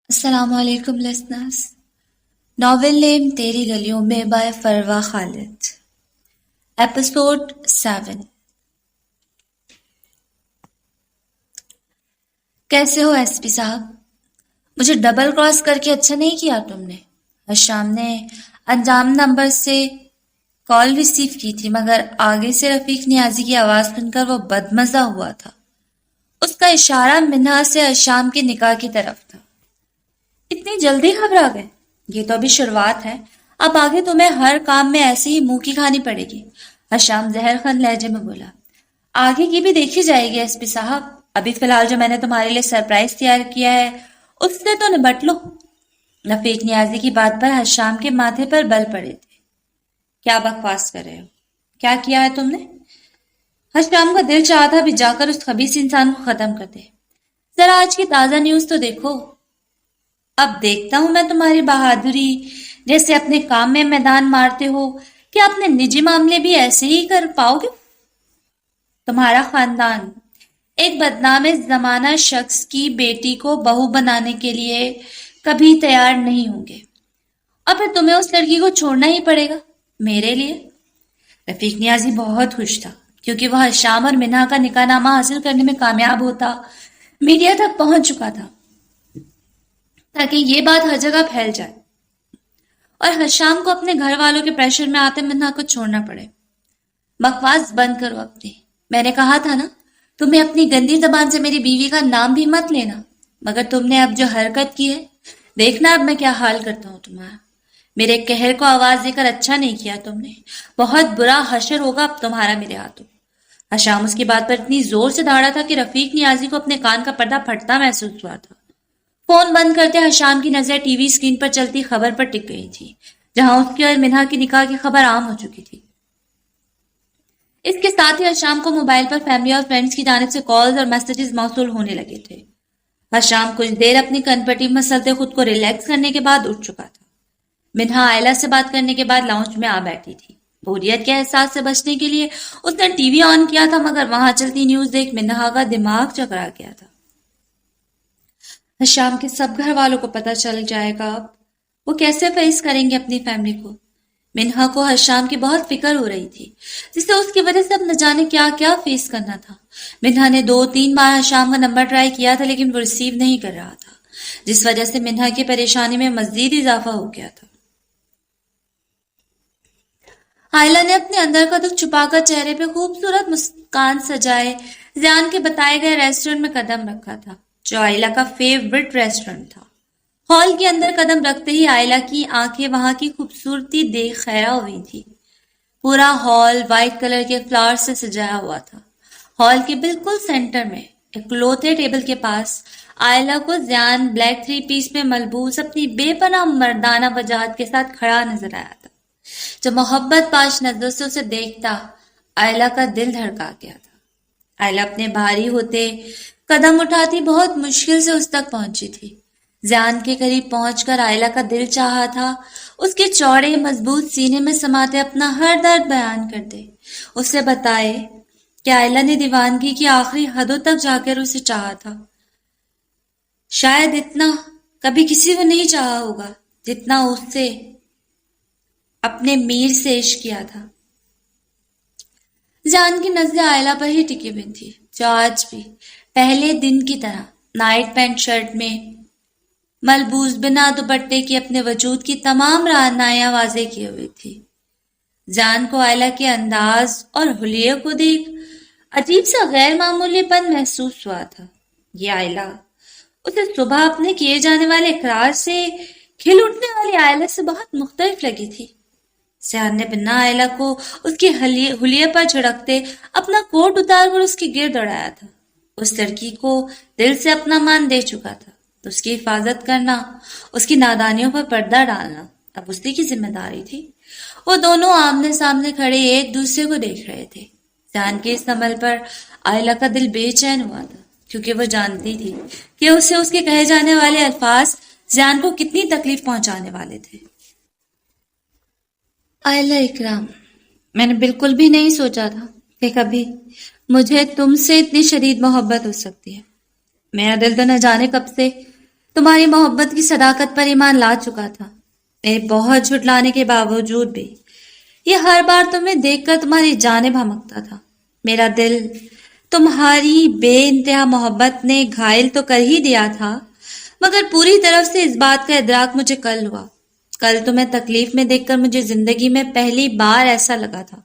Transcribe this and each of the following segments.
السلام علیکم listeners. Novel نیم تیری گلیوں میں بائے فروا خالد. ایپیسوڈ 7. کیسے ہو ایس پی صاحب؟ مجھے ڈبل کراس کر کے اچھا نہیں کیا تم نے. شام نے انجام نمبر سے کال ریسیو کی تھی مگر آگے سے رفیق نیازی کی آواز سن کر وہ بدمزہ ہوا تھا. اس کا اشارہ منہا سے شام کے نکاح کی طرف تھا. اتنی جلدی گھبرا گئے؟ یہ تو ابھی شروعات ہے. اب آگے تمہیں ہر کام میں ایسے ہی منہ کی کھانی پڑے گی. حشام زہر خند لہجے میں بولا. آگے کی بھی دیکھی جائے گی ایس پی صاحب. ابھی فی الحال جو میں نے تمہارے لیے سرپرائز تیار کیا ہے اس سے تو نبٹ لو. رفیق نیازی کی بات پر حشام کے ماتھے پر بل پڑے تھے. کیا بکواس کر رہے ہو؟ کیا کیا ہے تم نے؟ حشام کا دل چاہا تھا بھی جا کر اس خبیث انسان کو ختم کر دے. ذرا آج کی تازہ نیوز تو دیکھو. اب دیکھتا ہوں میں تمہاری بہادری. جیسے اپنے کام میں میدان مارتے ہو کہ اپنے نجی معاملے بھی ایسے ہی کر پاؤ گے. تمہارا خاندان ایک بدنام زمانہ شخص کی بیٹی کو بہو بنانے کے لیے کبھی تیار نہیں ہوں گے اور پھر تمہیں اس لڑکی کو چھوڑنا ہی پڑے گا میرے لیے. رفیق نیازی بہت خوش تھا کیونکہ وہ حشام اور منہا کا نکاح نامہ حاصل کرنے میں کامیاب ہوتا میڈیا تک پہنچ چکا تھا تاکہ یہ بات ہر جگہ پھیل جائے اور حشام کو اپنے گھر والوں کے پریشر میں آتے منہا کو چھوڑنا پڑے. بکواس بند کرو اپنی. میں نے کہا تھا نا تمہیں اپنی گندی زبان سے میری بیوی کا نام بھی مت لینا. مگر تم نے اب جو حرکت کی ہے دیکھنا اب میں کیا حال کرتا ہوں تمہارا. میرے قہر کو آواز دے کر اچھا نہیں کیا تم نے. بہت برا حشر ہوگا اب تمہارا میرے ہاتھوں. حشام اس کی بات پر اتنی زور سے دھاڑا تھا کہ رفیق نیازی کو اپنے کان کا پردہ پھٹتا محسوس ہوا تھا. فون بند کرتے حشام کی نظر ٹی وی اسکرین پر چلتی خبر پر ٹک گئی تھی جہاں اس کی اور منہا کی نکاح کی خبر عام ہو چکی تھی. اس کے ساتھ ہی حشام کو موبائل پر فیملی اور فرینڈز کی جانب سے کالز اور میسیجز موصول ہونے لگے تھے. حشام کچھ دیر اپنی کنپٹی مسلتے خود کو ریلیکس کرنے کے بعد اٹھ چکا تھا. منہا آئلہ سے بات کرنے کے بعد لاؤنج میں آ بیٹھی تھی. بوریت کے احساس سے بچنے کے لیے اس نے ٹی وی آن کیا تھا مگر وہاں چلتی نیوز دیکھ منہا کا دماغ چکرا گیا تھا. حشام کے سب گھر والوں کو پتہ چل جائے گا. اب وہ کیسے فیس کریں گے اپنی فیملی کو؟ منہا کو حشام کی بہت فکر ہو رہی تھی جس سے اس کی وجہ سے اب نہ جانے کیا کیا فیس کرنا تھا. منہا نے 2-3 بار حشام کا نمبر ٹرائی کیا تھا لیکن وہ ریسیو نہیں کر رہا تھا جس وجہ سے منہا کی پریشانی میں مزید اضافہ ہو گیا تھا. آئلہ نے اپنے اندر کا دکھ چھپا کر چہرے پہ خوبصورت مسکان سجائے زیان کے بتائے گئے ریسٹورنٹ میں قدم رکھا تھا جو آئلہ کا فیورٹ ریسٹورنٹ تھا. ہال کے اندر قدم رکھتے ہی آئلہ کی آنکھیں وہاں کی خوبصورتی دیکھ خیرہ ہوئی تھی. پورا ہال وائٹ کلر کے فلاور سے سجایا ہوا تھا. ہال کے بالکل سینٹر میں ایک لوتے ٹیبل کے پاس آئلہ کو زیان بلیک 3 پیس میں ملبوس اپنی بے پناہ مردانہ وجاہت کے ساتھ کھڑا نظر آیا تھا. جب محبت پاش نظروں سے اسے دیکھتا آئلہ کا دل دھڑکا گیا تھا. آئلہ اپنے بھاری ہوتے قدم اٹھاتی بہت مشکل سے اس تک پہنچی تھی. زیان کے قریب پہنچ کر آئلہ کا دل چاہا تھا اس کے چوڑے مضبوط سینے میں سماتے اپنا ہر درد بیان کر دے. اسے بتائے کہ آئلہ نے دیوانگی کی آخری حدوں تک جا کر اسے چاہا تھا. شاید اتنا کبھی کسی کو نہیں چاہا ہوگا جتنا اس سے اپنے میر سے عشق کیا تھا. زیان کی نظریں آئلہ پر ہی ٹکی ہوئی تھی جو آج بھی پہلے دن کی طرح نائٹ پینٹ شرٹ میں ملبوس بنا دوپٹے کی اپنے وجود کی تمام رعنائیاں واضح کی ہوئی تھی. زیان کو آئلہ کے انداز اور حلیے کو دیکھ عجیب سا غیر معمولی پن محسوس ہوا تھا. یہ آئلہ اسے صبح اپنے کیے جانے والے اقرار سے کھل اٹھنے والی آئلہ سے بہت مختلف لگی تھی. زیان نے بنا آئلہ کو اس کے حلیے پر جھڑکتے اپنا کوٹ اتار کر اس کے گرد اڑایا تھا. اس لڑکی کو دل سے اپنا مان دے چکا تھا تو اس کی حفاظت کرنا اس کی نادانیوں پر پردہ ڈالنا اب اسی کی ذمہ داری تھی. وہ دونوں آمنے سامنے کھڑے ایک دوسرے کو دیکھ رہے تھے. زیان کے اس عمل پر آئلہ کا دل بے چین ہوا تھا کیونکہ وہ جانتی تھی کہ اسے اس کے کہے جانے والے الفاظ زیان کو کتنی تکلیف پہنچانے والے تھے. آئلہ اکرام، میں نے بالکل بھی نہیں سوچا تھا کہ کبھی مجھے تم سے اتنی شدید محبت ہو سکتی ہے. میرا دل تو نہ جانے کب سے تمہاری محبت کی صداقت پر ایمان لا چکا تھا، میرے بہت جھٹلانے کے باوجود بھی۔ یہ ہر بار تمہیں دیکھ کر تمہاری جانب ہمکتا تھا۔ میرا دل تمہاری بے انتہا محبت نے گھائل تو کر ہی دیا تھا، مگر پوری طرف سے اس بات کا ادراک مجھے کل ہوا۔ کل تمہیں تکلیف میں دیکھ کر مجھے زندگی میں پہلی بار ایسا لگا تھا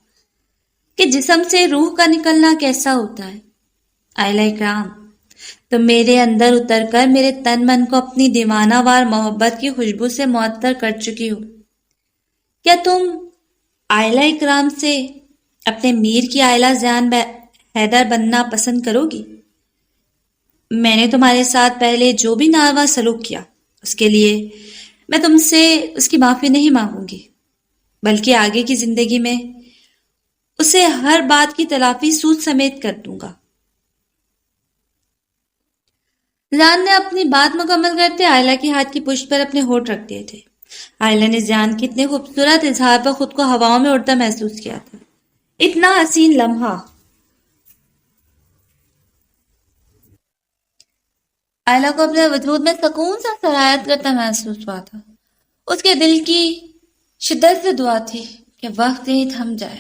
کہ جسم سے روح کا نکلنا کیسا ہوتا ہے۔ آئلہ اکرام، تم میرے اندر اتر کر میرے تن من کو اپنی دیوانہ وار محبت کی خوشبو سے معطر کر چکی ہو۔ کیا تم آئلہ اکرام سے اپنے میر کی آئلہ زیان حیدر بننا پسند کرو گی؟ میں نے تمہارے ساتھ پہلے جو بھی ناروا سلوک کیا اس کے لیے میں تم سے اس کی معافی نہیں مانگوں گی، بلکہ آگے کی زندگی میں اسے ہر بات کی تلافی سود سمیت کر دوں گا۔ زیان نے اپنی بات مکمل کرتے آئلہ کے ہاتھ کی پشت پر اپنے ہونٹ رکھ دیے تھے۔ آئلہ نے زیان کے اتنے خوبصورت اظہار پر خود کو ہواؤں میں اڑتا محسوس کیا تھا۔ اتنا حسین لمحہ آئلہ کو اپنے وجود میں سکون سا سرایت کرتا محسوس ہوا تھا۔ اس کے دل کی شدت سے دعا تھی کہ وقت ہی تھم جائے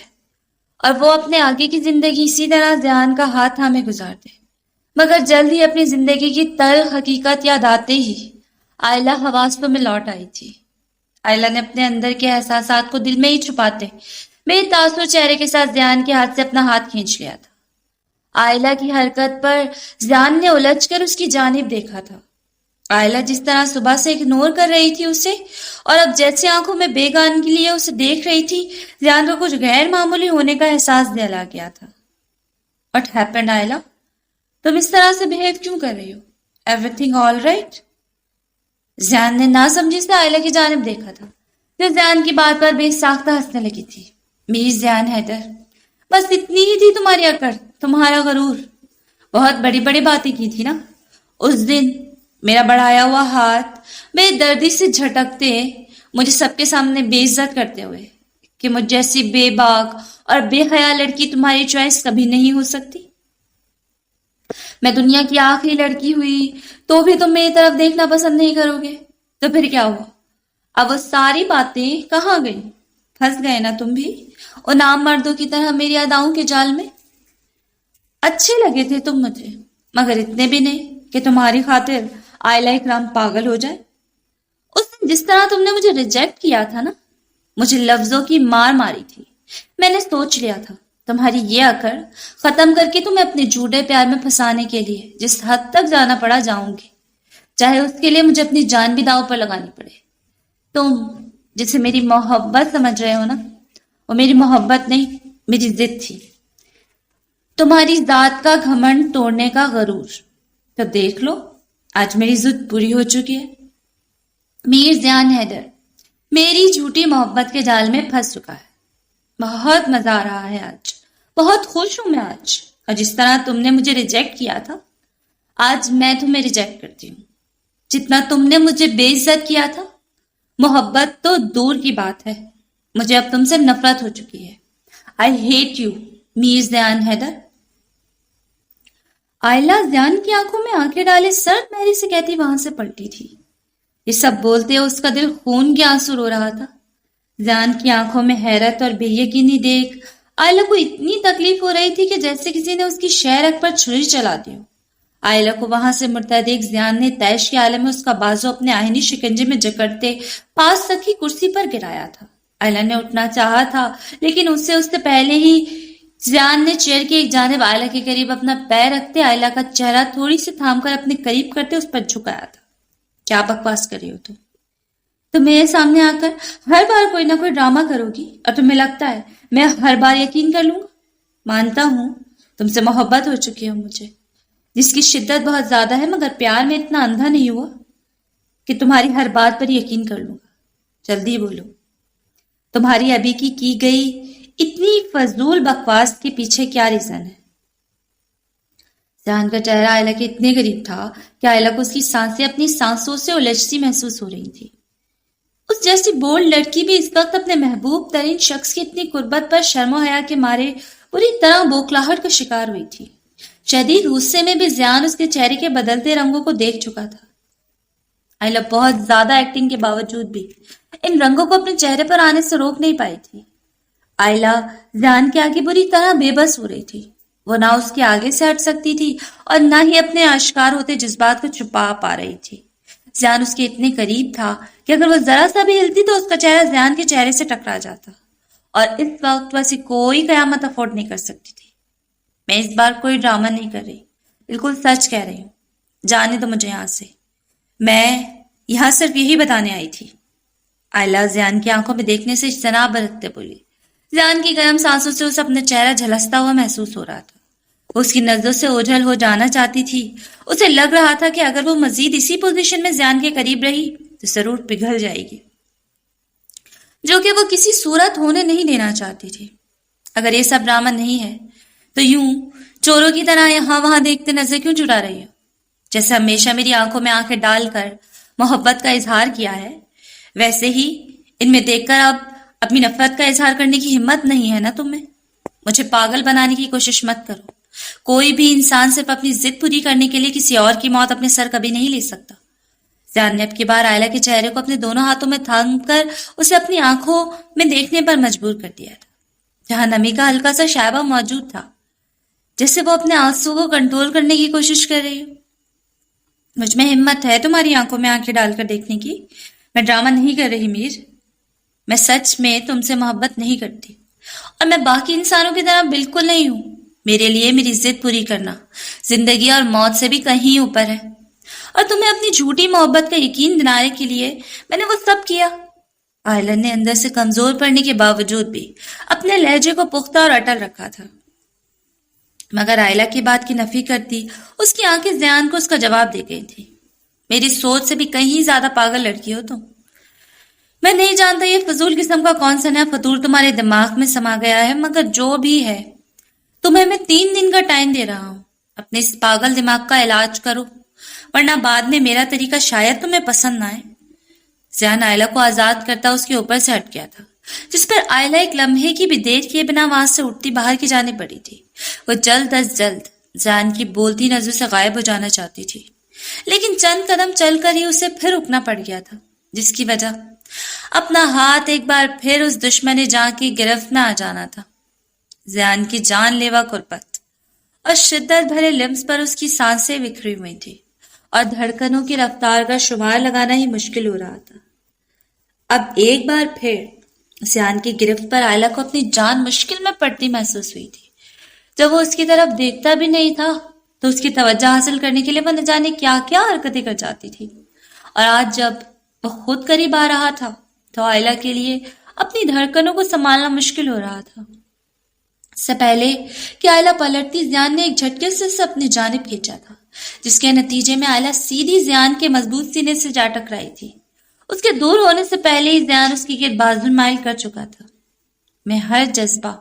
اور وہ اپنے آگے کی زندگی اسی طرح زیان کا ہاتھ تھامے گزار دے، مگر جلد ہی اپنی زندگی کی تلخ حقیقت یاد آتے ہی آئلہ حواسوں میں لوٹ آئی تھی۔ آئلہ نے اپنے اندر کے احساسات کو دل میں ہی چھپاتے بے تاثر چہرے کے ساتھ زیان کے ہاتھ سے اپنا ہاتھ کھینچ لیا تھا۔ آئلہ کی حرکت پر زیان نے الجھ کر اس کی جانب دیکھا تھا۔ آئلہ جس طرح صبح سے اگنور کر رہی تھی اسے، اور اب جیسے آنکھوں میں بے گان کے لیے اسے دیکھ رہی تھی، زیان کو کچھ غیر معمولی ہونے کا احساس دلا گیا تھا۔ What happened, آئلہ؟ تم اس طرح سے بہیو کیوں کر رہی ہو؟ Everything all right؟ زیان نے ناسمجھی سے آئلہ کی جانب دیکھا تھا، جو زیان کی بات پر بے ساختہ ہنسنے لگی تھی۔ میر زیان حیدر، بس اتنی ہی تھی تمہاری اکڑ، تمہارا غرور۔ بہت بڑی بڑی باتیں کی تھی نا اس دن۔ میرا بڑھایا ہوا ہاتھ بے دردی سے جھٹکتے، مجھے سب کے سامنے بے عزت کرتے ہوئے کہ مجھ جیسی بے باک اور بے حیا لڑکی تمہاری چوائس کبھی نہیں ہو سکتی۔ میں دنیا کی آخری لڑکی ہوئی تو بھی تم میری طرف دیکھنا پسند نہیں کرو گے، تو پھر کیا ہوا؟ اب وہ ساری باتیں کہاں گئیں؟ پھنس گئے نا تم بھی ان عام مردوں کی طرح میری اداؤں کے جال میں۔ اچھے لگے تھے تم مجھے، مگر اتنے بھی نہیں کہ تمہاری خاطر آئلہ اکرام پاگل ہو جائے۔ اس دن جس طرح تم نے مجھے ریجیکٹ کیا تھا نا، مجھے لفظوں کی مار ماری تھی، میں نے سوچ لیا تھا تمہاری یہ اکڑ ختم کر کے تمہیں اپنے جھوٹے پیار میں پھنسانے کے لیے جس حد تک جانا پڑا جاؤں گی، چاہے اس کے لیے مجھے اپنی جان بھی داؤ پر لگانی پڑے۔ تم جسے میری محبت سمجھ رہے ہو نا، وہ میری محبت نہیں، میری ضد تھی، تمہاری ذات کا گھمنڈ توڑنے کا غرور۔ تو دیکھ لو، آج میری ضد پوری ہو چکی ہے۔ میر زیان حیدر میری جھوٹی محبت کے جال میں پھنس چکا ہے۔ بہت مزہ آ رہا ہے آج، بہت خوش ہوں میں آج، اور جس طرح تم نے مجھے ریجیکٹ کیا تھا، آج میں تمہیں ریجیکٹ کرتی ہوں۔ جتنا تم نے مجھے بے عزت کیا تھا، محبت تو دور کی بات ہے، مجھے اب تم سے نفرت ہو چکی ہے۔ I hate you، میر زیان حیدر۔ آئلہ زیان کی آنکھوں میں آنکھیں ڈالے سرد مہری سے کہتی وہاں سے پلٹی تھی۔ یہ سب بولتے اس کا دل خون کے آنسو رو رہا تھا۔ زیان کی آنکھوں میں حیرت اور بے یقینی دیکھ آئلہ کو اتنی تکلیف ہو رہی تھی کہ جیسے کسی نے اس کی شہرک پر چھری چلا دی ہو۔ آئلہ کو وہاں سے مڑتا دیکھ زیان نے تیش کے عالم میں اس کا بازو اپنے آہنی شکنجے میں جکڑتے پاس رکھی کرسی پر گرایا تھا۔ آئلہ نے اٹھنا چاہا تھا، لیکن اس سے پہلے ہی زیان نے چیئر کی ایک جانب آئلہ کے قریب اپنا پیر رکھتے آئلہ کا چہرہ تھوڑی سی تھام کر اپنے قریب کرتے اس پر جھکایا تھا۔ کیا بکواس کر رہی ہو تم میرے سامنے آ کر ہر بار کوئی نہ کوئی ڈرامہ کرو گی، اور تمہیں لگتا ہے میں ہر بار یقین کر لوں گا؟ مانتا ہوں تم سے محبت ہو چکی ہے مجھے، جس کی شدت بہت زیادہ ہے، مگر پیار میں اتنا اندھا نہیں ہوا کہ تمہاری ہر بات پر یقین کر لوں گا۔ جلدی بولو، تمہاری ابھی کی گئی اتنی فضول بکواس کے پیچھے کیا ریزن ہے؟ زیان کا چہرہ آئلہ کے اتنے قریب تھا کہ آئلہ کو اس کی سانسیں اپنی سانسوں سے الجھتی محسوس ہو رہی تھی۔ اس جیسی بولڈ لڑکی بھی اس وقت اپنے محبوب ترین شخص کی اتنی قربت پر شرم و حیا کے مارے پوری طرح بوکھلاہٹ کا شکار ہوئی تھی۔ شدید غصے میں بھی زیان اس کے چہرے کے بدلتے رنگوں کو دیکھ چکا تھا۔ آئلہ بہت زیادہ ایکٹنگ کے باوجود بھی ان رنگوں کو اپنے چہرے پر آنے سے روک نہیں پائی تھی۔ آئلہ زیان کے آگے بری طرح بے بس ہو رہی تھی۔ وہ نہ اس کے آگے سے ہٹ سکتی تھی اور نہ ہی اپنے آشکار ہوتے جذبات کو چھپا پا رہی تھی۔ زیان اس کے اتنے قریب تھا کہ اگر وہ ذرا سا بھی ہلتی تو اس کا چہرہ زیان کے چہرے سے ٹکرا جاتا، اور اس وقت ویسے کوئی قیامت افورڈ نہیں کر سکتی تھی۔ میں اس بار کوئی ڈرامہ نہیں کر رہی، بالکل سچ کہہ رہی ہوں۔ جانے دو مجھے یہاں سے، میں یہاں صرف یہی بتانے آئی تھی۔ آئلہ زیان کی آنکھوں میں دیکھنے سے اجتناب برتتے بولی۔ زیان کی گرم سانسوں سے اسے اپنا چہرہ جھلستا ہوا محسوس ہو رہا تھا۔ وہ اس کی نظروں سے اوجھل ہو جانا چاہتی تھی۔ اسے لگ رہا تھا کہ اگر وہ مزید اسی پوزیشن میں زیان کے قریب رہی تو ضرور پگھل جائے گی، جو کہ وہ کسی صورت ہونے نہیں دینا چاہتی تھی۔ اگر یہ سب ڈرامہ نہیں ہے تو یوں چوروں کی طرح یہاں وہاں دیکھتے نظر کیوں چڑا رہی ہو؟ جیسے ہمیشہ میری آنکھوں میں آنکھیں ڈال کر محبت کا اظہار کیا ہے، ویسے ہی ان میں دیکھ کر اب اپنی نفرت کا اظہار کرنے کی ہمت نہیں ہے نا تمہیں؟ مجھے پاگل بنانے کی کوشش مت کرو۔ کوئی بھی انسان صرف اپنی ضد پوری کرنے کے لیے کسی اور کی موت اپنے سر کبھی نہیں لے سکتا۔ زیان نے اب کی بار آئلہ کے چہرے کو اپنے دونوں ہاتھوں میں تھام کر اسے اپنی آنکھوں میں دیکھنے پر مجبور کر دیا تھا، جہاں نمی کا ہلکا سا شائبہ موجود تھا، جیسے وہ اپنے آنسو کو کنٹرول کرنے کی کوشش کر رہی ہو۔ مجھ میں ہمت ہے تمہاری آنکھوں میں آنکھیں ڈال کر دیکھنے کی۔ میں ڈرامہ نہیں کر رہی میر، میں سچ میں تم سے محبت نہیں کرتی، اور میں باقی انسانوں کی طرح بالکل نہیں ہوں۔ میرے لیے میری ضد پوری کرنا زندگی اور موت سے بھی کہیں اوپر ہے، اور تمہیں اپنی جھوٹی محبت کا یقین دلانے کے لیے میں نے وہ سب کیا۔ آئلن نے اندر سے کمزور پڑنے کے باوجود بھی اپنے لہجے کو پختہ اور اٹل رکھا تھا، مگر آئلہ کی بات کی نفی کرتی اس کی آنکھیں زیان کو اس کا جواب دے گئی تھی۔ میری سوچ سے بھی کہیں زیادہ پاگل لڑکی ہو تم۔ میں نہیں جانتا یہ فضول قسم کا کون سا نیا فطور تمہارے دماغ میں سما گیا ہے، مگر جو بھی ہے تمہیں میں 3 دن کا ٹائم دے رہا ہوں۔ اپنے اس پاگل دماغ کا علاج کرو، ورنہ بعد میں میرا طریقہ شاید تمہیں پسند نہ آئے۔ زیان آئلہ کو آزاد کرتا اس کے اوپر سے ہٹ گیا تھا، جس پر آئلہ ایک لمحے کی بھی دیر کیے بنا وہاں سے اٹھتی باہر کی جانب بڑھی تھی۔ وہ جلد از جلد زیان کی بولتی نظروں سے غائب ہو جانا چاہتی تھی، لیکن چند قدم چل کر ہی اسے پھر رکنا پڑ گیا تھا، جس کی وجہ اپنا ہاتھ ایک بار پھر اس دشمن جاں کی گرفت میں آ جانا تھا۔ زیان کی جان لیوا قربت اور شدت بھرے لمس پر اس کی سانسیں بکھری ہوئی تھی، اور دھڑکنوں کی رفتار کا شمار لگانا ہی مشکل ہو رہا تھا۔ اب ایک بار پھر زیان کی گرفت پر آئلہ کو اپنی جان مشکل میں پڑتی محسوس ہوئی تھی۔ جب وہ اس کی طرف دیکھتا بھی نہیں تھا تو اس کی توجہ حاصل کرنے کے لیے وہ نہ جانے کیا کیا حرکتیں کر جاتی تھی، اور آج جب وہ خود قریب آ رہا تھا تو آئلہ کے لیے اپنی دھڑکنوں کو سنبھالنا مشکل ہو رہا تھا۔ اس سے پہلے کہ آئلہ پلٹتی، زیان نے ایک جھٹکے سے اسے اپنی جانب کھینچا تھا، جس کے نتیجے میں آئلہ سیدھی زیان کے مضبوط سینے سے جا ٹکرائی تھی۔ اس کے دور ہونے سے پہلے ہی زیان اس کی گرد بازو مائل کر چکا تھا۔ میں ہر جذبہ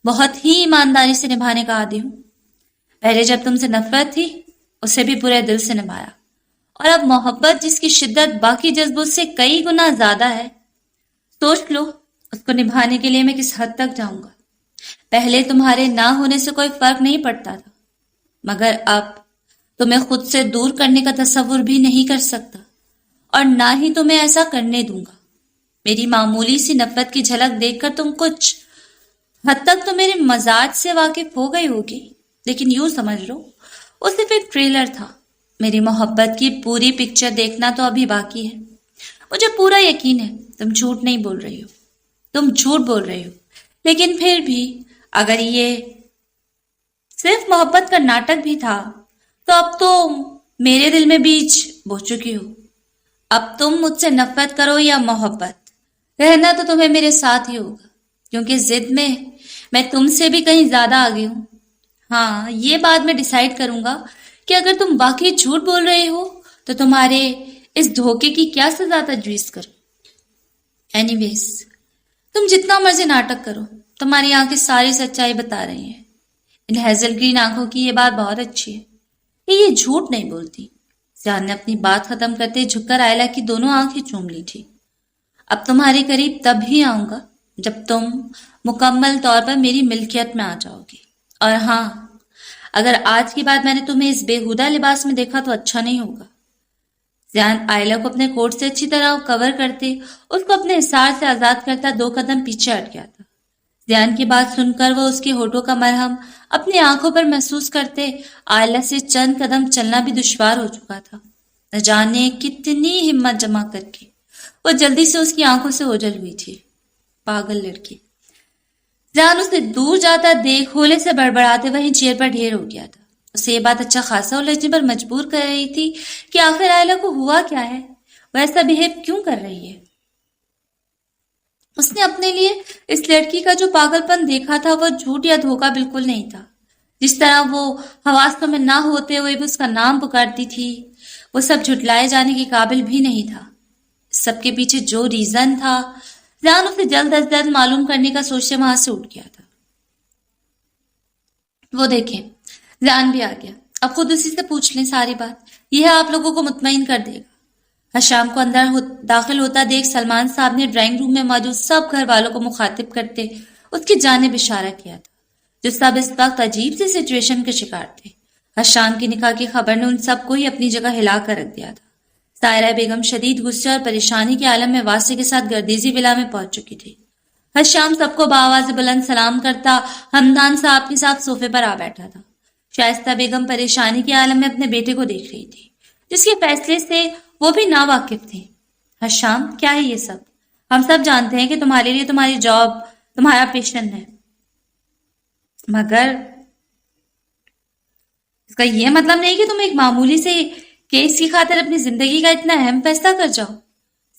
بہت ہی ایمانداری سے نبھانے کا عادی ہوں۔ پہلے جب تم سے نفرت تھی اسے بھی پورے دل سے نبھایا، اور اب محبت جس کی شدت باقی جذبوں سے کئی گنا زیادہ ہے، سوچ لو اس کو نبھانے کے لیے میں کس حد تک جاؤں گا۔ پہلے تمہارے نہ ہونے سے کوئی فرق نہیں پڑتا تھا، مگر اب تمہیں خود سے دور کرنے کا تصور بھی نہیں کر سکتا، اور نہ ہی تمہیں ایسا کرنے دوں گا۔ میری معمولی سی نفرت کی جھلک دیکھ کر تم کچھ حد تک تو میرے مزاج سے واقف ہو گئی ہوگی، لیکن یوں سمجھ لو وہ صرف ایک ٹریلر تھا۔ میری محبت کی پوری پکچر دیکھنا تو ابھی باقی ہے۔ مجھے پورا یقین ہے تم جھوٹ نہیں بول رہی ہو، تم جھوٹ بول رہی ہو، لیکن پھر بھی اگر یہ صرف محبت کا ناٹک بھی تھا تو اب تو میرے دل میں بیج بو چکی ہو۔ اب تم مجھ سے نفرت کرو یا محبت، رہنا تو تمہیں میرے ساتھ ہی ہوگا، کیونکہ ضد میں تم سے بھی کہیں زیادہ آگے ہوں۔ ہاں، یہ بات میں ڈیسائیڈ کروں گا کہ اگر تم واقعی جھوٹ بول رہے ہو تو تمہارے اس دھوکے کی کیا سزا تجویز کروں۔ اینی ویز، تم جتنا مرضی ناٹک کرو، تمہاری آنکھیں ساری سچائی بتا رہی ہیں۔ ان ہیزل گرین آنکھوں کی یہ بات بہت اچھی ہے کہ یہ جھوٹ نہیں بولتی۔ زیان نے اپنی بات ختم کرتے جھک کر آئلہ کی دونوں آنکھیں چوم لی تھی۔ اب تمہارے قریب تب ہی آؤں گا جب تم مکمل طور پر میری ملکیت میں آ جاؤ گی، اور ہاں، اگر آج کے بعد میں نے تمہیں اس بےہودہ لباس میں دیکھا تو اچھا نہیں ہوگا۔ زیان آئلہ کو اپنے کوٹ سے اچھی طرح کور کرتے اس کو اپنے حصار سے آزاد کرتا 2 قدم پیچھے ہٹ گیا تھا۔ زیان کی بات سن کر وہ اس کے ہونٹوں کا مرہم اپنی آنکھوں پر محسوس کرتے آئلہ سے چند قدم چلنا بھی دشوار ہو چکا تھا۔ نہ جانے کتنی ہمت جمع کر کے وہ جلدی سے اس کی آنکھوں سے اوجھل ہوئی تھی۔ پاگل لڑکی۔ زیان اسے دور جاتا دیکھ ہولے سے بڑبڑاتے وہیں چیئر پر ڈھیر ہو گیا تھا۔ اسے یہ بات اچھا خاصا الجھنے پر مجبور کر رہی تھی کہ آخر آئلہ کو ہوا کیا ہے، وہ ایسا بہیو کیوں کر رہی ہے۔ اس نے اپنے لیے اس لڑکی کا جو پاگل پن دیکھا تھا وہ جھوٹ یا دھوکہ بالکل نہیں تھا۔ جس طرح وہ حواسوں میں نہ ہوتے ہوئے بھی اس کا نام پکارتی تھی، وہ سب جھٹلائے جانے کے قابل بھی نہیں تھا۔ سب کے پیچھے جو ریزن تھا، زیان اسے جلد از جلد معلوم کرنے کا سوچتے وہاں سے اٹھ گیا تھا۔ وہ دیکھیں، زیان بھی آ گیا۔ اب خود اسی سے پوچھ لیں ساری بات، یہ آپ لوگوں کو مطمئن کر دے گا۔ شام کو اندر داخل ہوتا دیکھ سلمان صاحب نے ڈرائنگ روم میں موجود سب گھر والوں کو مخاطب کرتے اس کی جانب اشارہ کیا تھا، جو سب اس وقت عجیب سی سچویشن کے شکار تھے۔ شام کی نکاح کی خبر نے ان سب کو ہی اپنی جگہ ہلا کر رکھ دیا تھا۔ سائرہ بیگم شدید غصے اور پریشانی کے عالم میں واسطے کے ساتھ گردیزی ولا میں پہنچ چکی تھی۔ شام سب کو بآواز بلند سلام کرتا ہمدان صاحب کے ساتھ صوفے پر آ بیٹھا تھا۔ شائستہ بیگم پریشانی کے عالم میں اپنے بیٹے کو دیکھ رہی تھی، جس کے فیصلے سے وہ بھی ناواقف تھی۔ شام، کیا ہے یہ سب؟ ہم سب جانتے ہیں کہ تمہارے لیے تمہاری جاب تمہارا پیشن ہے، مگر اس کا یہ مطلب نہیں کہ تم ایک معمولی سے کیس کی خاطر اپنی زندگی کا اتنا اہم فیصلہ کر جاؤ۔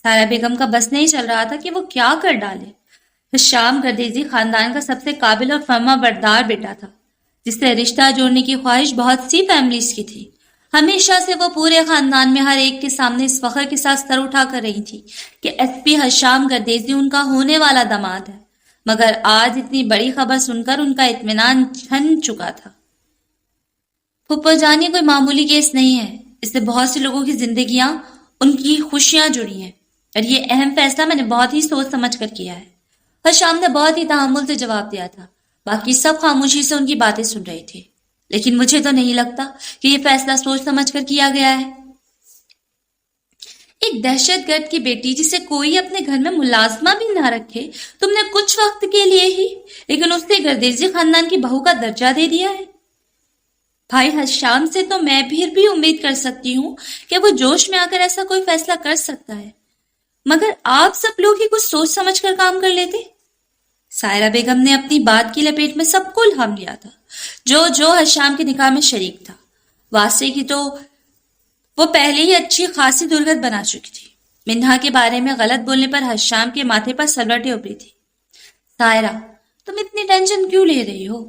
سارا بیگم کا بس نہیں چل رہا تھا کہ وہ کیا کر ڈالے۔ شام گردیزی خاندان کا سب سے قابل اور فرما بردار بیٹا تھا، جس سے رشتہ جوڑنے کی خواہش بہت سی فیملیز کی تھی۔ ہمیشہ سے وہ پورے خاندان میں ہر ایک کے سامنے اس فخر کے ساتھ سر اٹھا کر رہی تھی کہ ایس پی حشام گردیزی ان کا ہونے والا داماد ہے، مگر آج اتنی بڑی خبر سن کر ان کا اطمینان چھن چکا تھا۔ پھپھو جان، یہ کوئی معمولی کیس نہیں ہے، اس سے بہت سے لوگوں کی زندگیاں، ان کی خوشیاں جڑی ہیں، اور یہ اہم فیصلہ میں نے بہت ہی سوچ سمجھ کر کیا ہے۔ حشام نے بہت ہی تحمل سے جواب دیا تھا۔ باقی سب خاموشی سے ان کی باتیں سن رہے تھے، لیکن مجھے تو نہیں لگتا کہ یہ فیصلہ سوچ سمجھ کر کیا گیا ہے۔ ایک دہشت گرد کی بیٹی جسے کوئی اپنے گھر میں ملازمہ بھی نہ رکھے، تم نے کچھ وقت کے لیے ہی لیکن اس سے گردیزی خاندان کی بہو کا درجہ دے دیا ہے۔ بھائی حشام سے تو میں پھر بھی امید کر سکتی ہوں کہ وہ جوش میں آ کر ایسا کوئی فیصلہ کر سکتا ہے، مگر آپ سب لوگ ہی کچھ سوچ سمجھ کر کام کر لیتے۔ سائرہ بیگم نے اپنی بات کی لپیٹ میں سب کو الہام لیا تھا جو حشام کے نکاح میں شریک تھا۔ واسطے کی تو وہ پہلے ہی اچھی خاصی درگت بنا چکی تھی۔ منہا کے بارے میں غلط بولنے پر حشام کے ماتھے پر سلوٹیں ابھری تھی۔ سائرہ، تم اتنی ٹینشن کیوں لے رہی ہو؟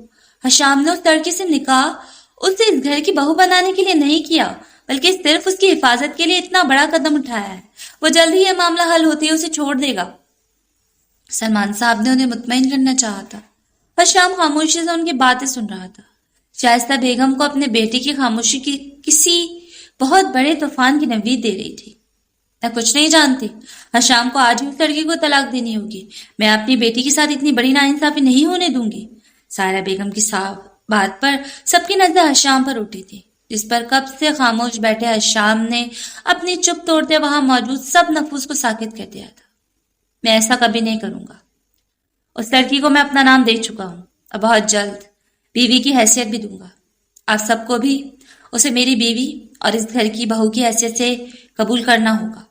حشام نے اس لڑکی سے نکاح اسے اس گھر کی بہو بنانے کے لیے نہیں کیا، بلکہ صرف اس کی حفاظت کے لیے اتنا بڑا قدم اٹھایا ہے۔ وہ جلد ہی یہ معاملہ حل ہوتے ہی اسے چھوڑ دے گا۔ سلمان صاحب نے انہیں مطمئن کرنا چاہا تھا۔ حشام خاموشی سے ان کی باتیں سن رہا تھا۔ شائستہ بیگم کو اپنے بیٹے کی خاموشی کی کسی بہت بڑے طوفان کی نوید دے رہی تھی۔ میں کچھ نہیں جانتی، حشام کو آج ہی اس لڑکی کو طلاق دینی ہوگی۔ میں اپنی بیٹی کے ساتھ اتنی بڑی ناانصافی نہیں ہونے دوں گی۔ سائرہ بیگم کی بات پر سب کی نظر حشام پر اٹھی تھی، جس پر کب سے خاموش بیٹھے حشام نے اپنی چپ توڑتے وہاں موجود سب نفوس کو ساکت کر دیا تھا۔ میں ایسا کبھی نہیں کروں گا۔ اس لڑکی کو میں اپنا نام دے چکا ہوں، اب بہت جلد بیوی کی حیثیت بھی دوں گا۔ آپ سب کو بھی اسے میری بیوی اور اس گھر کی بہو کی حیثیت سے قبول کرنا ہوگا۔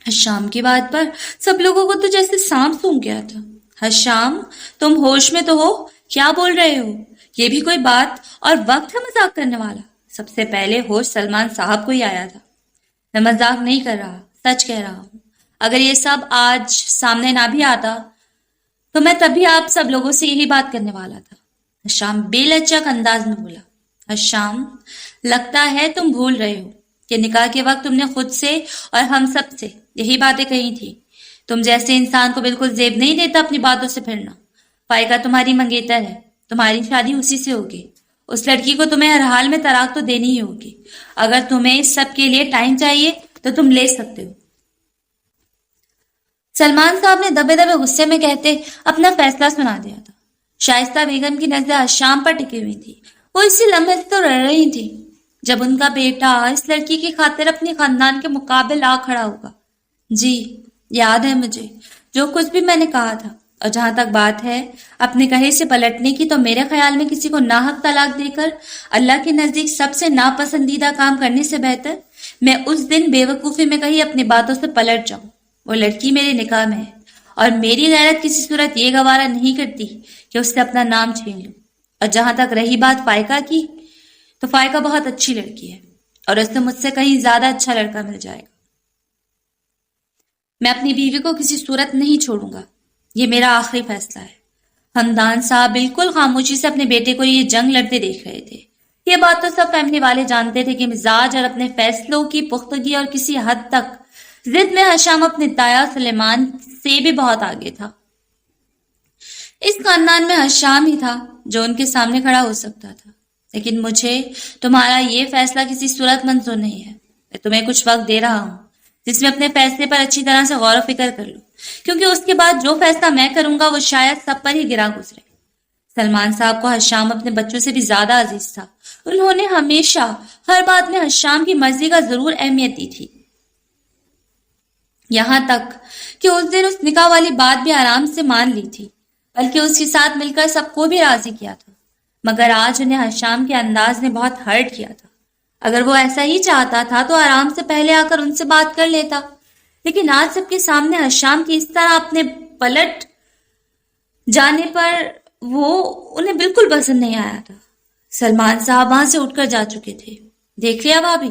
حشام کی بات پر سب لوگوں کو تو جیسے سانپ سونگھ گیا تھا۔ حشام، تم ہوش میں تو ہو؟ کیا بول رہے ہو؟ یہ بھی کوئی بات اور وقت ہے مذاق کرنے والا؟ سب سے پہلے ہوش سلمان صاحب کو ہی آیا تھا۔ میں مذاق نہیں کر رہا، سچ کہہ رہا ہوں۔ اگر یہ سب آج سامنے نہ بھی آتا تو میں تب بھی آپ سب لوگوں سے یہی بات کرنے والا تھا۔ حشام بے لچک انداز میں بولا۔ حشام، لگتا ہے تم بھول رہے ہو کہ نکاح کے وقت تم نے خود سے اور ہم سب سے یہی باتیں کہی تھی۔ تم جیسے انسان کو بالکل زیب نہیں دیتا اپنی باتوں سے پھرنا۔ فائقہ تمہاری منگیتر ہے، تمہاری شادی اسی سے ہوگی۔ اس لڑکی کو تمہیں ہر حال میں طلاق تو دینی ہی ہوگی۔ اگر تمہیں اس سب کے لیے ٹائم چاہیے تو تم لے سکتے ہو۔ سلمان صاحب نے دبے دبے غصے میں کہتے اپنا فیصلہ سنا دیا تھا۔ شائستہ بیگم کی نظر حشام پر ٹکی ہوئی تھی۔ وہ اسی لمحے سے تو رہ رہی تھی، جب ان کا بیٹا اس لڑکی کی خاطر اپنی خاندان کے مقابل آ کھڑا ہوگا۔ جی یاد ہے مجھے جو کچھ بھی میں نے کہا تھا، اور جہاں تک بات ہے اپنے کہے سے پلٹنے کی، تو میرے خیال میں کسی کو ناحق طلاق دے کر اللہ کے نزدیک سب سے ناپسندیدہ کام کرنے سے بہتر میں اس دن بے وقوفی میں کہیں اپنی باتوں سے پلٹ جاؤں۔ وہ لڑکی میرے نکاح میں ہے اور میری غیرت کسی صورت یہ گوارا نہیں کرتی کہ اس سے اپنا نام چھین لوں۔ اور جہاں تک رہی بات فائقہ کی، تو فائقہ بہت اچھی لڑکی ہے اور اس سے مجھ سے کہیں زیادہ اچھا لڑکا مل جائے گا۔ میں اپنی بیوی کو کسی صورت نہیں چھوڑوں گا، یہ میرا آخری فیصلہ ہے۔ ہمدان صاحب بالکل خاموشی سے اپنے بیٹے کو یہ جنگ لڑتے دیکھ رہے تھے۔ یہ بات تو سب فیملی والے جانتے تھے کہ مزاج اور اپنے فیصلوں کی پختگی اور کسی حد تک ضد میں حشام اپنے تایا سلیمان سے بھی بہت آگے تھا۔ اس خاندان میں حشام ہی تھا جو ان کے سامنے کھڑا ہو سکتا تھا، لیکن مجھے تمہارا یہ فیصلہ کسی صورت منظور نہیں ہے۔ میں تمہیں کچھ وقت دے رہا ہوں جس میں اپنے فیصلے پر اچھی طرح سے غور و فکر کر لو، کیونکہ اس کے بعد جو فیصلہ میں کروں گا وہ شاید سب پر ہی گرا گزرے۔ سلمان صاحب کو حشام اپنے بچوں سے بھی زیادہ عزیز تھا۔ انہوں نے ہمیشہ ہر بات میں حشام کی مرضی کا ضرور اہمیت دی تھی، یہاں تک کہ اس دن اس نکاح والی بات بھی آرام سے مان لی تھی، بلکہ اس کے ساتھ مل کر سب کو بھی راضی کیا تھا۔ مگر آج انہیں حشام کے انداز نے بہت ہرٹ کیا تھا۔ اگر وہ ایسا ہی چاہتا تھا تو آرام سے پہلے آ کر ان سے بات کر لیتا، لیکن آج سب کے سامنے حشام کی اس طرح اپنے پلٹ جانے پر وہ انہیں بالکل پسند نہیں آیا تھا۔ سلمان صاحب وہاں سے اٹھ کر جا چکے تھے۔ دیکھ لیا بھابھی،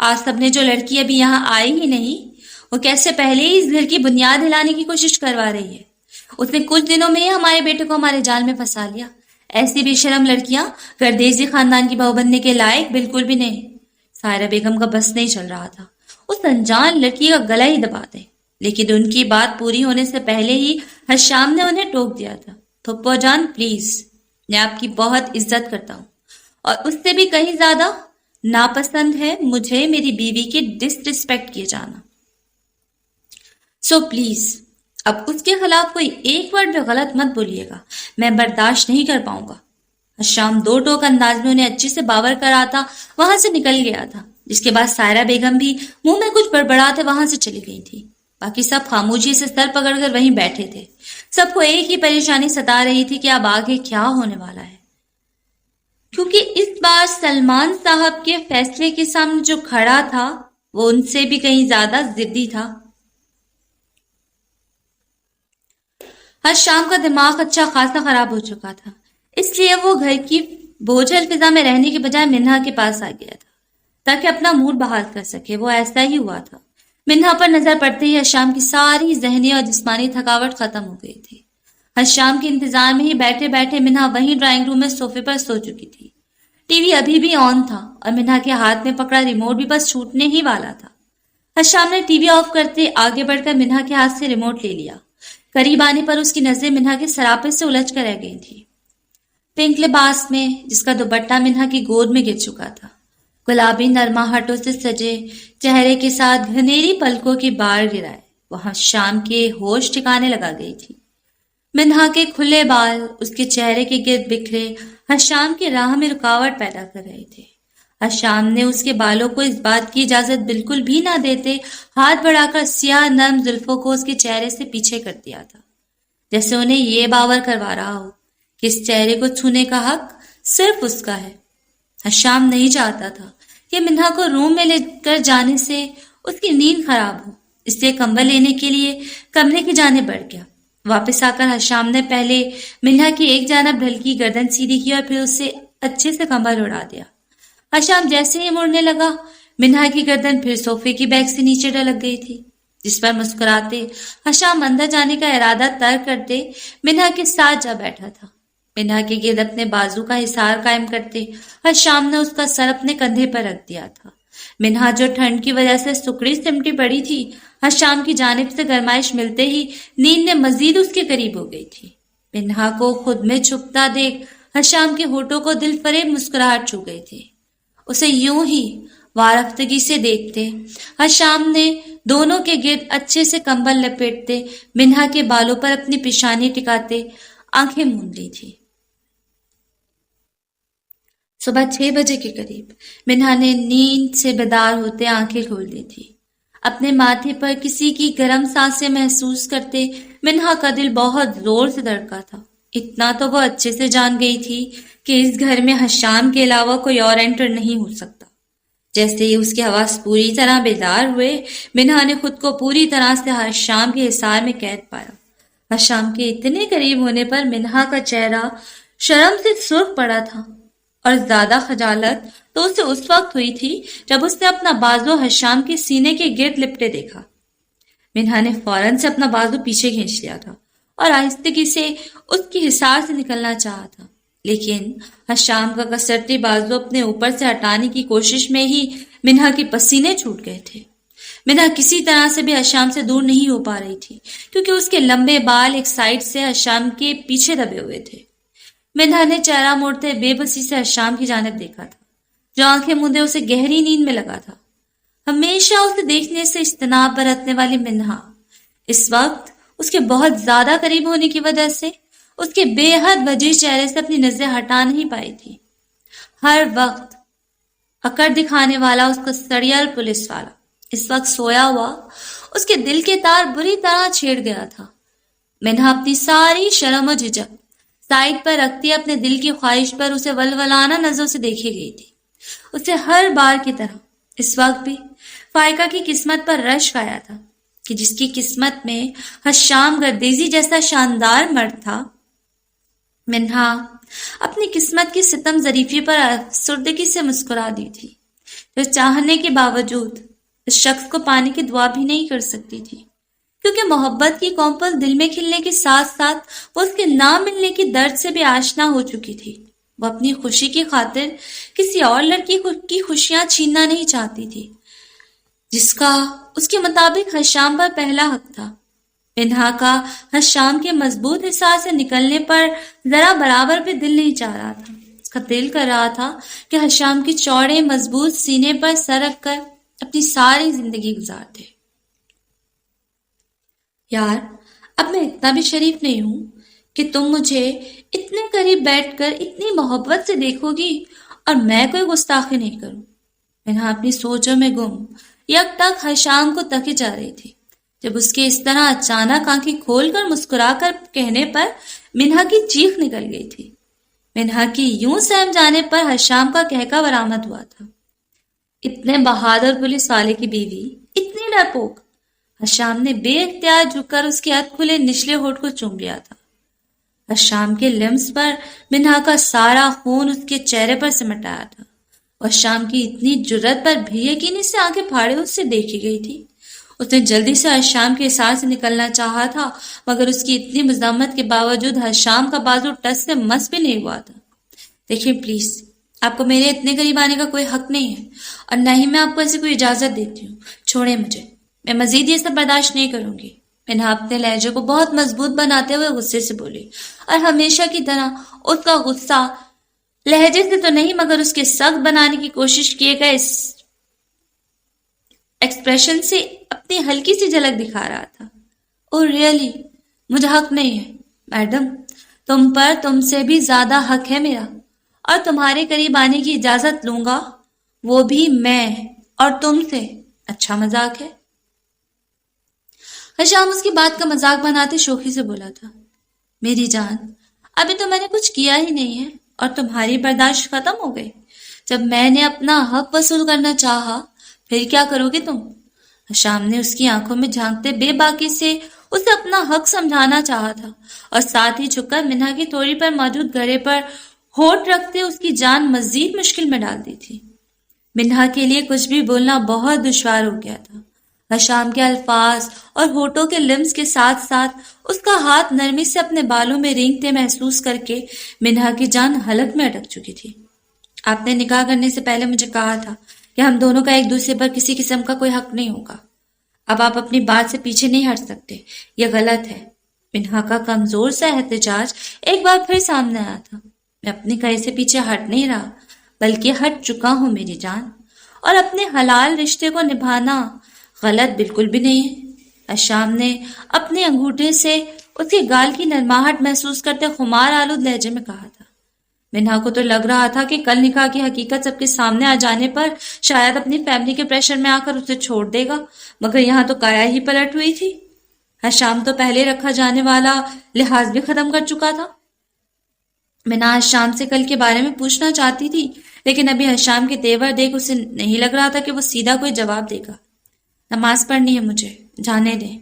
آج سب نے جو لڑکی ابھی یہاں آئی ہی نہیں، وہ کیسے پہلے ہی اس گھر کی بنیاد ہلانے کی کوشش کروا رہی ہے۔ اس نے کچھ دنوں میں ہی ہمارے بیٹے کو ہمارے جال میں پھنسا لیا۔ ایسی بے شرم لڑکیاں گردیزی خاندان کی بہو بننے کے لائق بالکل بھی نہیں۔ سائرہ بیگم کا بس نہیں چل رہا تھا اس انجان لڑکی کا گلا ہی دبا دے، لیکن ان کی بات پوری ہونے سے پہلے ہی حشام نے انہیں ٹوک دیا تھا۔ پھپھو جان پلیز، میں آپ کی بہت عزت کرتا ہوں، اور اس سے بھی کہیں زیادہ ناپسند ہے مجھے میری بیوی کی ڈس ریسپیکٹ کیے جانا۔ سو پلیز اب اس کے خلاف کوئی ایک ورڈ بھی غلط مت بولیے گا، میں برداشت نہیں کر پاؤں گا۔ حشام دو ٹوک انداز میں انہیں اچھے سے باور کراتا وہاں سے نکل گیا تھا، جس کے بعد سائرہ بیگم بھی منہ میں کچھ بڑبڑاتے وہاں سے چلی گئی تھی۔ باقی سب خاموشی سے سر پکڑ کر وہیں بیٹھے تھے۔ سب کو ایک ہی پریشانی ستا رہی تھی کہ اب آگے کیا ہونے والا ہے، کیونکہ اس بار سلمان صاحب کے فیصلے کے سامنے جو کھڑا تھا وہ ان سے بھی کہیں زیادہ ضدی تھا۔ حشام کا دماغ اچھا خاصا خراب ہو چکا تھا، اس لیے وہ گھر کی بوجھل فضا میں رہنے کے بجائے منہا کے پاس آ گیا تھا تاکہ اپنا موڈ بحال کر سکے۔ وہ ایسا ہی ہوا تھا۔ منہا پر نظر پڑتے ہی حشام کی ساری ذہنی اور جسمانی تھکاوٹ ختم ہو گئی تھی۔ حشام کے انتظار میں ہی بیٹھے بیٹھے منہا وہیں ڈرائنگ روم میں صوفے پر سو چکی تھی۔ ٹی وی ابھی بھی آن تھا اور منہا کے ہاتھ میں پکڑا ریموٹ بھی بس چھوٹنے ہی والا تھا۔ حشام نے ٹی وی آف کرتے آگے بڑھ کر منہا کے ہاتھ سے ریموٹ لے لیا۔ قریب آنے پر اس کی نظریں منہا کے سراپے سے الجھ کر رہ گئی تھی۔ پنک لباس میں جس کا دوپٹہ منہا کی گود میں گر چکا تھا، گلابی نرماہٹوں سے سجے چہرے کے ساتھ گھنیری پلکوں کی بار گرائے وہ حشام کے ہوش ٹھکانے لگا گئی تھی۔ منہا کے کھلے بال اس کے چہرے کے گرد بکھرے حشام کی راہ میں رکاوٹ پیدا کر رہے تھے۔ حشام نے اس کے بالوں کو اس بات کی اجازت بالکل بھی نہ دیتے ہاتھ بڑھا کر سیاہ نرم زلفوں کو اس کے چہرے سے پیچھے کر دیا تھا، جیسے انہیں یہ باور کروا رہا ہو کہ اس چہرے کو چھونے کا حق صرف اس کا ہے۔ حشام نہیں چاہتا تھا کہ منہا کو روم میں لے کر جانے سے اس کی نیند خراب ہو، اس لیے کمبل لینے کے لیے کمرے کی جانب بڑھ گیا۔ واپس آ کر حشام نے پہلے منہا کی ایک جانب ڈھلکی گردن سیدھی کی اور پھر اسے اچھے سے کمبل اڑا دیا۔ حشام جیسے ہی مڑنے لگا، منہا کی گردن پھر صوفے کی بیک سے نیچے ڈلک گئی تھی، جس پر مسکراتے حشام اندر جانے کا ارادہ ترک کرتے منہا کے ساتھ جا بیٹھا تھا۔ منہا کے گرد اپنے بازو کا حصار قائم کرتے حشام نے اس کا سر اپنے کندھے پر رکھ دیا تھا۔ منہا جو ٹھنڈ کی وجہ سے سکڑی سمٹی پڑی تھی، حشام کی جانب سے گرمائش ملتے ہی نیند نے مزید اس کے قریب ہو گئی تھی۔ منہا کو خود میں چھپتا دیکھ حشام کے ہونٹوں کو دل فریب مسکراہٹ چھو گئی تھی۔ اسے یوں ہی وارفتگی سے دیکھتے حشام نے دونوں کے گرد اچھے سے کمبل لپیٹتے منہا کے بالوں پر اپنی پیشانی ٹکاتے آنکھیں موند لی تھی۔ صبح 6 بجے کے قریب منہا نے نیند سے بیدار ہوتے آنکھیں کھول دی تھی۔ اپنے ماتھے پر کسی کی گرم سانسیں محسوس کرتے منہا کا دل بہت زور سے دھڑکا تھا۔ اتنا تو وہ اچھے سے جان گئی تھی کہ اس گھر میں حشام کے علاوہ کوئی اور انٹر نہیں ہو سکتا۔ جیسے ہی اس کے حواس پوری طرح بیدار ہوئے، منہا نے خود کو پوری طرح سے حشام کے حصار میں قید پایا۔ حشام کے اتنے قریب ہونے پر منہا کا چہرہ شرم سے سرخ پڑا تھا، اور زیادہ خجالت تو اسے اس وقت ہوئی تھی جب اس نے اپنا بازو حشام کے سینے کے گرد لپٹے دیکھا۔ منہا نے فوراً سے اپنا بازو پیچھے کھینچ لیا تھا اور آہستگی سے اس کی حصار سے نکلنا چاہا تھا، لیکن حشام کا کسرتی بازو اپنے اوپر سے ہٹانے کی کوشش میں ہی منہا کے پسینے چھوٹ گئے تھے۔ منہا کسی طرح سے بھی حشام سے دور نہیں ہو پا رہی تھی، کیونکہ اس کے لمبے بال ایک سائڈ سے حشام کے پیچھے دبے ہوئے تھے۔ منہا نے چہرہ موڑتے بے بسی سے حشام کی جانب دیکھا تھا، جو آنکھیں موندے اسے گہری نیند میں لگا تھا۔ ہمیشہ اسے دیکھنے سے اجتناب برتنے والی منہا اس وقت اس کے بہت زیادہ قریب ہونے کی وجہ سے اس کے بے حد وجیح چہرے سے اپنی نظریں ہٹا نہیں پائی تھی۔ ہر وقت اکڑ دکھانے والا اس کا سڑیل پولیس والا اس وقت سویا ہوا اس کے دل کے تار بری طرح چھیڑ گیا تھا۔ منہا اپنی ساری شرم و جھجک سائڈ پر رکھتی اپنے دل کی خواہش پر اسے ولولانہ نظروں سے دیکھی گئی تھی۔ اسے ہر بار کی طرح اس وقت بھی فائقہ کی قسمت پر رشک آیا تھا کہ جس کی قسمت میں حشام گردیزی جیسا شاندار مرد تھا۔ منہا اپنی قسمت کی ستم ظریفی پر افسردگی سے مسکرا دی تھی، جو چاہنے کے باوجود اس شخص کو پانے کی دعا بھی نہیں کر سکتی تھی، کیونکہ محبت کی کونپل دل میں کھلنے کے ساتھ ساتھ وہ اس کے نہ ملنے کی درد سے بھی آشنا ہو چکی تھی۔ وہ اپنی خوشی کی خاطر کسی اور لڑکی کی خوشیاں چھیننا نہیں چاہتی تھی، جس کا اس کے مطابق حشام پر پہلا حق تھا۔ منہا کا حشام کے مضبوط حصار سے نکلنے پر ذرا برابر بھی دل نہیں چاہ رہا تھا۔ اس کا دل کر رہا تھا کہ حشام کی چوڑے مضبوط سینے پر سر رکھ کر اپنی ساری زندگی گزار دے۔ یار، اب میں اتنا بھی شریف نہیں ہوں کہ تم مجھے اتنے قریب بیٹھ کر اتنی محبت سے دیکھو گی اور میں کوئی گستاخی نہیں کروں۔ منہا اپنی سوچوں میں گم یک تک حشام کو تکی جا رہی تھی، جب اس کے اس طرح اچانک آنکھیں کھول کر مسکرا کر کہنے پر منہا کی چیخ نکل گئی تھی۔ منہا کی یوں سہم جانے پر حشام کا کہکا برآمد ہوا تھا۔ اتنے بہادر پولیس والے کی بیوی، اتنی ڈرپوک! حشام نے بے اختیار جھک کر اس کے ہاتھ کھلے نچلے ہونٹ کو چوم لیا تھا۔ حشام کے لمس پر منہا کا سارا خون اس کے چہرے پر سمٹ آیا تھا۔ حشام کی اتنی جرت پر بھی یقینی سے آنکھیں پھاڑے اس سے دیکھی گئی تھی۔ اس نے جلدی سے حشام کے حصار سے نکلنا چاہا تھا، مگر اس کی اتنی مزاحمت کے باوجود حشام کا بازو ٹس سے مس بھی نہیں ہوا تھا۔ دیکھیں پلیز، آپ کو میرے اتنے قریب آنے کا کوئی حق نہیں ہے، اور نہ ہی میں آپ کو ایسی کوئی اجازت دیتی ہوں۔ چھوڑیں مجھے، میں مزید یہ سب برداشت نہیں کروں گی۔ منہا اپنے لہجے کو بہت مضبوط بناتے ہوئے غصے سے بولی، اور ہمیشہ کی طرح اس کا غصہ لہجے سے تو نہیں مگر اس کے سخت بنانے کی کوشش کیے گئے اس ایکسپریشن سے اپنی ہلکی سی جھلک دکھا رہا تھا۔ او ریئلی، مجھے حق نہیں ہے میڈم، تم پر تم سے بھی زیادہ حق ہے میرا، اور تمہارے قریب آنے کی اجازت لوں گا، وہ بھی میں اور تم سے۔ اچھا مذاق ہے؟ حشام اس کی بات کا مذاق بناتے شوخی سے بولا تھا۔ میری جان، ابھی تو میں نے کچھ کیا ہی نہیں ہے اور تمہاری برداشت ختم ہو گئی۔ جب میں نے اپنا حق وصول کرنا چاہا، پھر کیا کرو گے تم؟ حشام نے اس کی آنکھوں میں جھانکتے بے باکی سے اسے اپنا حق سمجھانا چاہا تھا، اور ساتھ ہی جھک کر منہا کی تھوڑی پر موجود گھڑے پر ہونٹ رکھتے اس کی جان مزید مشکل میں ڈال دی تھی۔ منہا کے لیے کچھ بھی بولنا بہت دشوار ہو گیا تھا۔ حشام کے الفاظ اور ہونٹوں کے لمس کے ساتھ ساتھ اس کا ہاتھ نرمی سے اپنے بالوں میں رینگتے محسوس کر کے منہا کی جان حلق میں اٹک چکی تھی۔ آپ نے نکاح کرنے سے پہلے مجھے کہا تھا کہ ہم دونوں کا ایک دوسرے پر کسی قسم کا کوئی حق نہیں ہوگا۔ اب آپ اپنی بات سے پیچھے نہیں ہٹ سکتے، یہ غلط ہے۔ منہا کا کمزور سا احتجاج ایک بار پھر سامنے آیا تھا۔ میں اپنی کہے سے پیچھے ہٹ نہیں رہا، بلکہ ہٹ چکا ہوں میری جان، اور اپنے حلال رشتے کو نبھانا غلط بالکل بھی نہیں ہے۔ حشام نے اپنے انگوٹھے سے اس کے گال کی نرماہٹ محسوس کرتے خمار آلود لہجے میں کہا تھا۔ منہا کو تو لگ رہا تھا کہ کل نکاح کی حقیقت سب کے سامنے آ جانے پر شاید اپنی فیملی کے پریشر میں آ کر اسے چھوڑ دے گا، مگر یہاں تو کایا ہی پلٹ ہوئی تھی۔ حشام تو پہلے رکھا جانے والا لحاظ بھی ختم کر چکا تھا۔ منہا حشام سے کل کے بارے میں پوچھنا چاہتی تھی، لیکن ابھی حشام کے تیور دیکھ اسے نہیں لگ رہا تھا کہ وہ سیدھا کوئی جواب دے گا۔ نماز پڑھنی ہے مجھے، جانے دیں،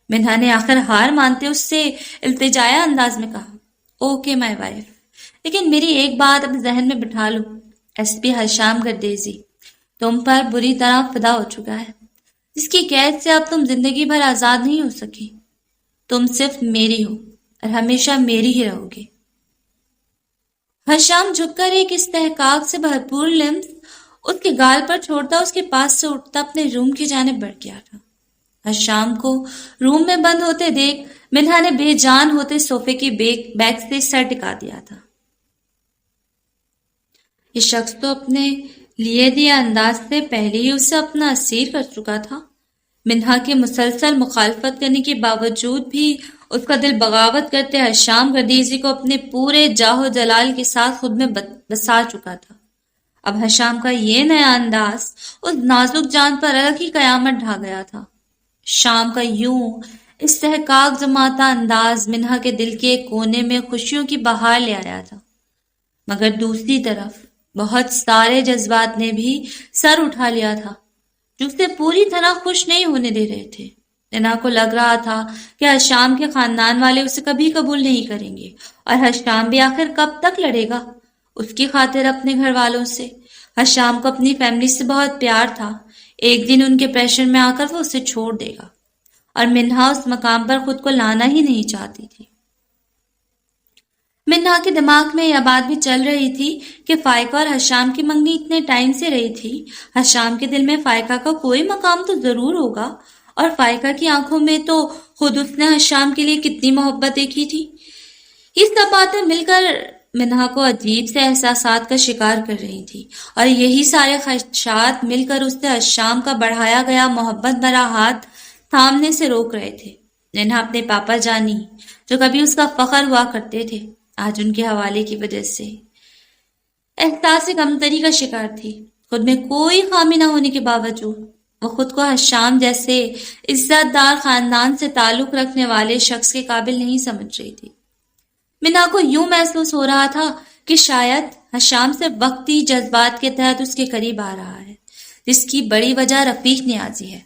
منہا نے آخر ہار مانتے اس سے التجایا انداز میں کہا۔ اوکے مائی وائف، لیکن میری ایک بات اپنے ذہن میں بٹھا لو، ایس پی حشام گردیزی تم پر بری طرح فدا ہو چکا ہے، جس کی قید سے اب تم زندگی بھر آزاد نہیں ہو سکی۔ تم صرف میری ہو اور ہمیشہ میری ہی رہو گے۔ حشام جھک کر ایک استحقاق سے بھرپور لمس اس کے گال پر چھوڑتا اس کے پاس سے اٹھتا اپنے روم کی جانب بڑھ گیا تھا۔ حشام کو روم میں بند ہوتے دیکھ منہا نے بے جان ہوتے صوفے کی بیک سے سر ٹکا دیا تھا۔ یہ شخص تو اپنے لیے دیا انداز سے پہلے ہی اسے اپنا اسیر کر چکا تھا۔ منہا کے مسلسل مخالفت کرنے کے باوجود بھی اس کا دل بغاوت کرتے حشام گردیزی کو اپنے پورے جاہ و جلال کے ساتھ خود میں بسا چکا تھا۔ اب حشام کا یہ نیا انداز اس نازک جان پر الگ ہی قیامت ڈھا گیا تھا۔ شام کا یوں استحقاق جماتا انداز منہا کے دل کے کونے میں خوشیوں کی بہار لے آیا تھا، مگر دوسری طرف بہت سارے جذبات نے بھی سر اٹھا لیا تھا جو اسے پوری طرح خوش نہیں ہونے دے رہے تھے۔ منہا کو لگ رہا تھا کہ حشام کے خاندان والے اسے کبھی قبول نہیں کریں گے، اور حشام بھی آخر کب تک لڑے گا اس کی خاطر اپنے گھر والوں سے۔ حشام کو اپنی فیملی سے بہت پیار تھا، ایک دن ان کے پریشر میں آ کر وہ اسے چھوڑ دے گا، اور منہا اس مقام پر خود کو لانا ہی نہیں چاہتی تھی۔ منہا کے دماغ میں یہ بات بھی چل رہی تھی کہ فائقہ اور حشام کی منگنی اتنے ٹائم سے رہی تھی، حشام کے دل میں فائقہ کا کوئی مقام تو ضرور ہوگا، اور فائقہ کی آنکھوں میں تو خود اس نے حشام کے لیے کتنی محبت دیکھی تھی۔ یہ سب باتیں مل کر منہا کو عجیب سے احساسات کا شکار کر رہی تھی، اور یہی سارے خدشات مل کر اس سے حشام کا بڑھایا گیا محبت بھرا ہاتھ تھامنے سے روک رہے تھے۔ منہا اپنے پاپا جانی جو کبھی اس کا فخر ہوا کرتے تھے، آج ان کے حوالے کی وجہ سے احساس کمتری کا شکار تھی۔ خود میں کوئی خامی نہ ہونے کے باوجود وہ خود کو حشام جیسے عزت دار خاندان سے تعلق رکھنے والے شخص کے قابل نہیں سمجھ رہی تھی۔ منہا کو یوں محسوس ہو رہا تھا کہ شاید حشام سے وقتی جذبات کے تحت اس کے قریب آ رہا ہے، جس کی بڑی وجہ رفیق نیازی ہے۔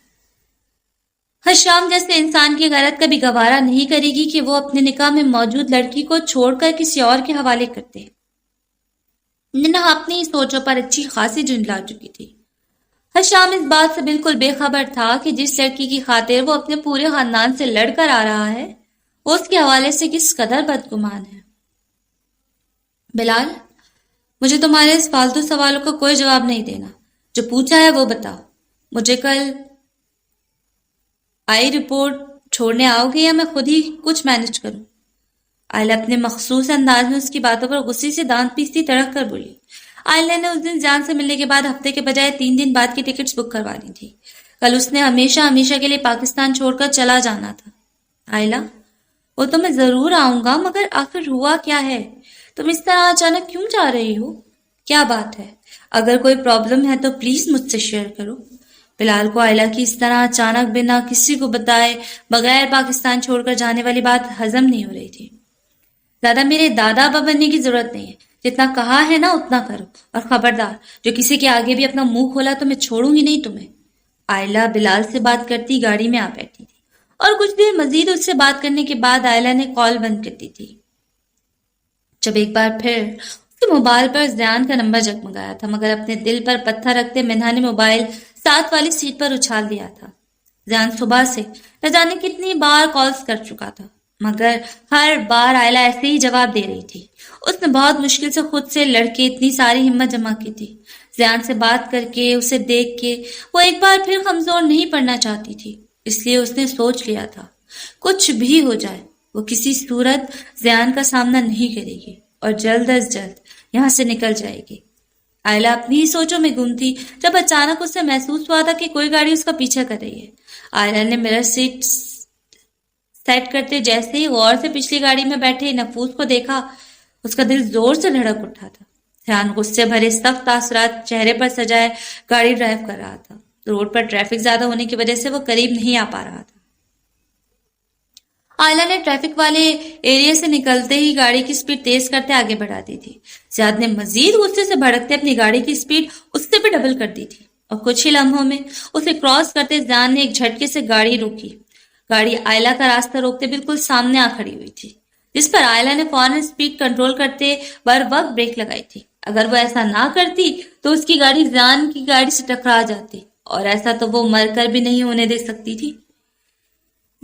حشام جیسے انسان کی غیرت کبھی گوارا نہیں کرے گی کہ وہ اپنے نکاح میں موجود لڑکی کو چھوڑ کر کسی اور کے حوالے کرتے۔ منہا اپنی سوچوں پر اچھی خاصی جھنجلا چکی تھی۔ حشام اس بات سے بالکل بے خبر تھا کہ جس لڑکی کی خاطر وہ اپنے پورے خاندان سے لڑ کر آ رہا ہے، وہ اس کے حوالے سے کس قدر بدگمان ہے۔ بلال، مجھے تمہارے اس فالتو سوالوں کا کوئی جواب نہیں دینا، جو پوچھا ہے وہ بتا۔ مجھے کل آئی رپورٹ چھوڑنے آؤ گے یا میں خود ہی کچھ مینج کروں؟ آئلہ اپنے مخصوص انداز میں اس کی باتوں پر غصے سے دانت پیستی تڑک کر بولی۔ آئلہ نے اس دن زیان سے ملنے کے بعد ہفتے کے بجائے 3 دن بعد کی ٹکٹس بک کروانی تھی۔ کل اس نے ہمیشہ کے لیے پاکستان چھوڑ کر چلا جانا تھا۔ آئلہ، وہ تو میں ضرور آؤں گا، مگر آخر ہوا کیا ہے؟ تم اس طرح اچانک کیوں جا رہی ہو؟ کیا بات ہے؟ اگر کوئی پرابلم ہے تو پلیز مجھ سے شیئر کرو۔ بلال کو آئلہ کی اس طرح اچانک بنا کسی کو بتائے بغیر پاکستان چھوڑ کر جانے والی بات ہضم نہیں ہو رہی تھی۔ زیادہ میرے دادا ابا بننے کی ضرورت نہیں ہے، جتنا کہا ہے نا اتنا کرو، اور خبردار جو کسی کے آگے بھی اپنا منہ کھولا تو میں چھوڑوں گی نہیں تمہیں۔ آئلہ بلال سے بات کرتی گاڑی میں آ بیٹھی تھی، اور کچھ دیر مزید اس سے بات کرنے کے بعد آئلہ نے کال بند کر دی تھی۔ جب ایک بار پھر اس کے موبائل پر زیان کا نمبر جگمگایا تھا، مگر اپنے دل پر پتھر رکھتے منہا نے موبائل ساتھ والی سیٹ پر اچھال دیا تھا۔ زیان صبح سے نہ جانے کتنی بار کالز کر چکا تھا، مگر ہر بار آئلہ ایسے ہی جواب دے رہی تھی۔ اس نے بہت مشکل سے خود سے لڑ کے اتنی ساری ہمت جمع کی تھی۔ زیان سے بات کر کے، اسے دیکھ کے وہ ایک بار پھر کمزور نہیں پڑنا چاہتی تھی، اس لیے اس نے سوچ لیا تھا کچھ بھی ہو جائے وہ کسی صورت زیان کا سامنا نہیں کرے گی، اور جلد از جلد یہاں سے نکل جائے گی۔ آئلہ اپنی ہی سوچوں میں گم تھی جب اچانک اسے محسوس ہوا تھا کہ کوئی گاڑی اس کا پیچھا کر رہی ہے۔ آئلہ نے مرر سیٹ سیٹ کرتے جیسے ہی غور سے پچھلی گاڑی میں بیٹھے نفوس کو دیکھا، اس کا دل زور سے دھڑک اٹھا تھا. زیان غصے بھرے سخت تاثرات چہرے پر سجائے گاڑی ڈرائیو کر رہا تھا. روڈ پر ٹریفک زیادہ ہونے کی وجہ سے وہ قریب نہیں آ پا رہا تھا. آئلہ نے ٹریفک والے ایریا سے نکلتے ہی گاڑی کی سپیڈ تیز کرتے آگے بڑھا دی تھی. زیاد نے مزید غصے سے بھڑکتے اپنی گاڑی کی سپیڈ اس سے بھی ڈبل کر دی تھی اور کچھ ہی لمحوں میں اسے کراس کرتے زیان نے ایک جھٹکے سے گاڑی روکی. گاڑی آئلہ کا راستہ روکتے بالکل سامنے آ کھڑی ہوئی تھی، جس پر آئلہ نے فوراً سپیڈ کنٹرول کرتے بر وقت بریک لگائی تھی. اگر وہ ایسا نہ کرتی تو اس کی گاڑی زیان کی گاڑی سے ٹکرا جاتی، اور ایسا تو وہ مر کر بھی نہیں ہونے دے سکتی تھی.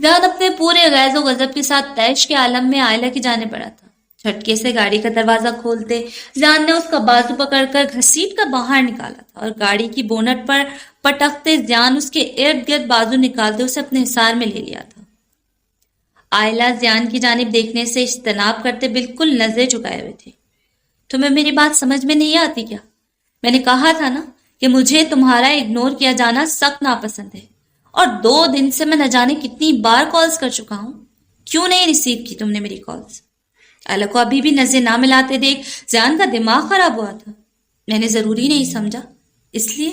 زیان اپنے پورے غیظ و غضب کے ساتھ طیش کے عالم میں آئلہ کی جانے پڑا تھا. جھٹکے سے گاڑی کا دروازہ کھولتے زیان نے اس کا بازو پکڑ کر گھسیٹ کر باہر نکالا تھا اور گاڑی کی بونٹ پر پٹکتے زیان اس کے ارد گرد بازو نکالتے اسے اپنے حصار میں لے لیا تھا. آئلہ زیان کی جانب دیکھنے سے اجتناب کرتے بالکل نظریں جھکائے ہوئے تھے. تمہیں میری بات سمجھ میں نہیں آتی کیا؟ میں نے کہا تھا نا کہ مجھے تمہارا اگنور کیا جانا سخت ناپسند ہے، اور 2 دن سے میں نہ جانے کتنی بار کالز کر چکا ہوں. کیوں نہیں ریسیو کی تم نے میری کالز؟ آئلہ کو ابھی بھی نظریں نہ ملاتے دیکھ زیان کا دماغ خراب ہوا تھا. میں نے ضروری نہیں سمجھا، اس لیے.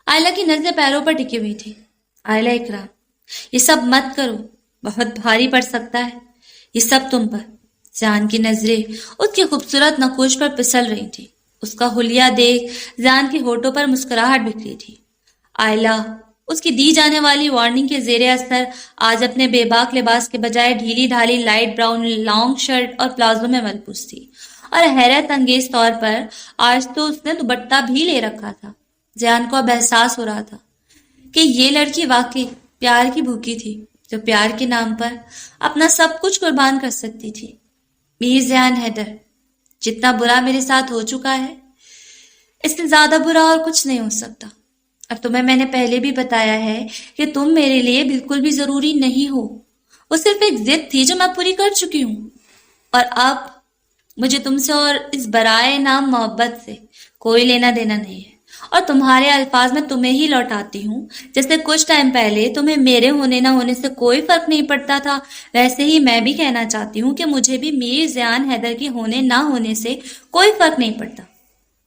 آئلہ کی نظریں پیروں پر ٹکی ہوئی تھی. آئلہ اکرام، یہ سب مت کرو، بہت بھاری پڑ سکتا ہے یہ سب تم پر. زیان کی نظریں اس کی خوبصورت نقوش پر پسل رہی تھی. اس کا حلیہ دیکھ زیان کے ہونٹوں پر مسکراہٹ بکھری تھی. آئلہ اس کی دی جانے والی وارننگ کے زیر اثر آج اپنے بے باک لباس کے بجائے ڈھیلی ڈھالی لائٹ براؤن لانگ شرٹ اور پلازو میں ملبوس تھی، اور حیرت انگیز طور پر آج تو اس نے دوپٹہ بھی لے رکھا تھا. زیان کو اب احساس ہو رہا تھا کہ یہ لڑکی واقعی پیار کی بھوکی تھی، جو پیار کے نام پر اپنا سب کچھ قربان کر سکتی تھی. میر زیان حیدر، جتنا برا میرے ساتھ ہو چکا ہے اس سے زیادہ برا اور کچھ نہیں ہو سکتا. اب تمہیں میں نے پہلے بھی بتایا ہے کہ تم میرے لیے بالکل بھی ضروری نہیں ہو. وہ صرف ایک ضد تھی جو میں پوری کر چکی ہوں، اور اب مجھے تم سے اور اس برائے نام محبت سے کوئی لینا دینا نہیں ہے. اور تمہارے الفاظ میں تمہیں ہی لوٹاتی ہوں. جیسے کچھ ٹائم پہلے تمہیں میرے ہونے نہ ہونے سے کوئی فرق نہیں پڑتا تھا، ویسے ہی میں بھی کہنا چاہتی ہوں کہ مجھے بھی میر زیان حیدر کے ہونے نہ ہونے سے کوئی فرق نہیں پڑتا.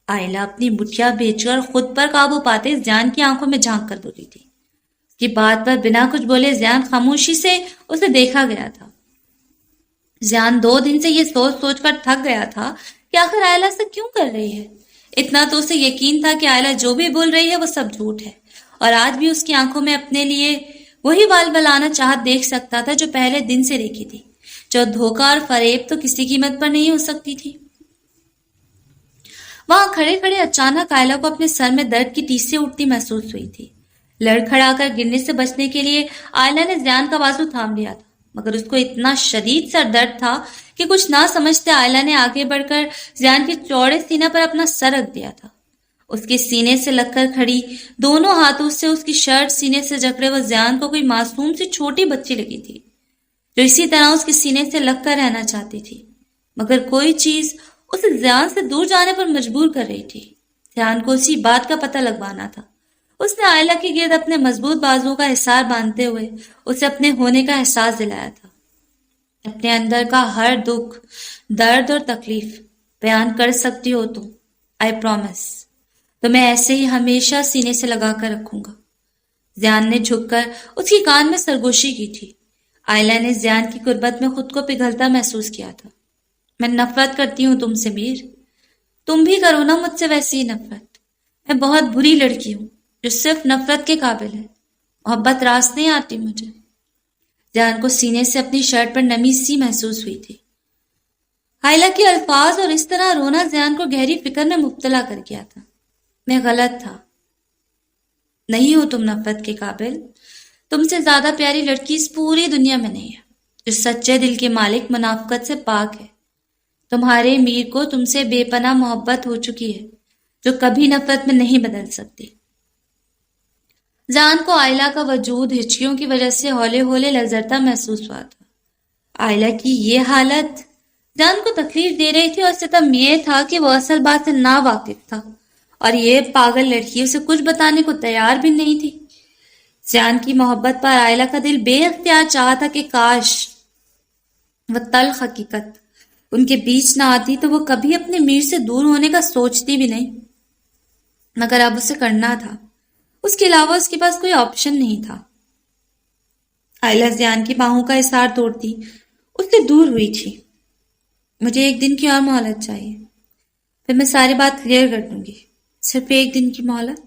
آئلہ اپنی مٹھیاں بیچ کر خود پر قابو پاتے زیان کی آنکھوں میں جھانک کر بولی تھی. اس کی بات پر بنا کچھ بولے زیان خاموشی سے اسے دیکھا گیا تھا. زیان 2 دن سے یہ سوچ سوچ کر تھک گیا تھا کہ آخر آئلہ سے کیوں کر رہی ہے. اتنا تو اسے یقین تھا کہ آئلہ جو بھی بول رہی ہے وہ سب جھوٹ ہے، اور آج بھی اس کی آنکھوں میں اپنے لیے وہی والولانا چاہت دیکھ سکتا تھا جو پہلے دن سے دیکھی تھی، جو دھوکہ اور فریب تو کسی قیمت پر نہیں ہو سکتی تھی. وہاں کھڑے کھڑے اچانک آئلہ کو اپنے سر میں درد کی ٹیسیں اٹھتی محسوس ہوئی تھی. لڑکھڑا کر گرنے سے بچنے کے لیے آئلہ نے زیان کا بازو تھام لیا تھا، مگر اس کو اتنا شدید سر درد تھا کہ کچھ نہ سمجھتے آئلہ نے آگے بڑھ کر زیان کے چوڑے سینے پر اپنا سر رکھ دیا تھا. اس کے سینے سے لگ کر کھڑی دونوں ہاتھوں سے اس کی شرٹ سینے سے جکڑے وہ زیان کو کوئی معصوم سی چھوٹی بچی لگی تھی، جو اسی طرح اس کے سینے سے لگ کر رہنا چاہتی تھی، مگر کوئی چیز اسے زیان سے دور جانے پر مجبور کر رہی تھی. زیان کو اسی بات کا پتہ لگوانا تھا. اس نے آئلہ کے گرد اپنے مضبوط بازو کا حصار باندھتے ہوئے اسے اپنے ہونے کا احساس دلایا تھا. اپنے اندر کا ہر دکھ، درد اور تکلیف بیان کر سکتی ہو تو آئی پرومس تو میں ایسے ہی ہمیشہ سینے سے لگا کر رکھوں گا. زیان نے جھک کر اس کی کان میں سرگوشی کی تھی. آئلہ نے زیان کی قربت میں خود کو پگھلتا محسوس کیا تھا. میں نفرت کرتی ہوں تم سے میر. تم بھی کرو نا مجھ سے ویسی ہی نفرت. میں بہت بری لڑکی ہوں جو صرف نفرت کے قابل ہے. محبت راس نہیں آتی مجھے. زیان کو سینے سے اپنی شرٹ پر نمی سی محسوس ہوئی تھی. آئلہ کے الفاظ اور اس طرح رونا زیان کو گہری فکر میں مبتلا کر گیا تھا. میں غلط تھا. نہیں ہو تم نفرت کے قابل. تم سے زیادہ پیاری لڑکی اس پوری دنیا میں نہیں ہے جو سچے دل کے مالک منافقت سے پاک ہے. تمہارے میر کو تم سے بے پناہ محبت ہو چکی ہے جو کبھی نفرت میں نہیں بدل سکتی. زیان کو آئلہ کا وجود ہچکیوں کی وجہ سے ہولے ہولے لرزتا محسوس ہوا تھا. آئلہ کی یہ حالت زیان کو تکلیف دے رہی تھی، اور ستم یہ تھا کہ وہ اصل بات سے نا واقف تھا اور یہ پاگل لڑکی اسے کچھ بتانے کو تیار بھی نہیں تھی. زیان کی محبت پر آئلہ کا دل بے اختیار چاہا تھا کہ کاش وہ تلخ حقیقت ان کے بیچ نہ آتی تو وہ کبھی اپنے میر سے دور ہونے کا سوچتی بھی نہیں، مگر اب اسے کرنا تھا، اس کے علاوہ اس کے پاس کوئی آپشن نہیں تھا۔ آئلہ زیان کی باہوں کا احسار توڑتی اس سے دور ہوئی تھی۔ مجھے ایک دن کی اور مہلت چاہیے، پھر میں ساری بات کلیئر کر دوں گی، صرف ایک دن کی مہلت۔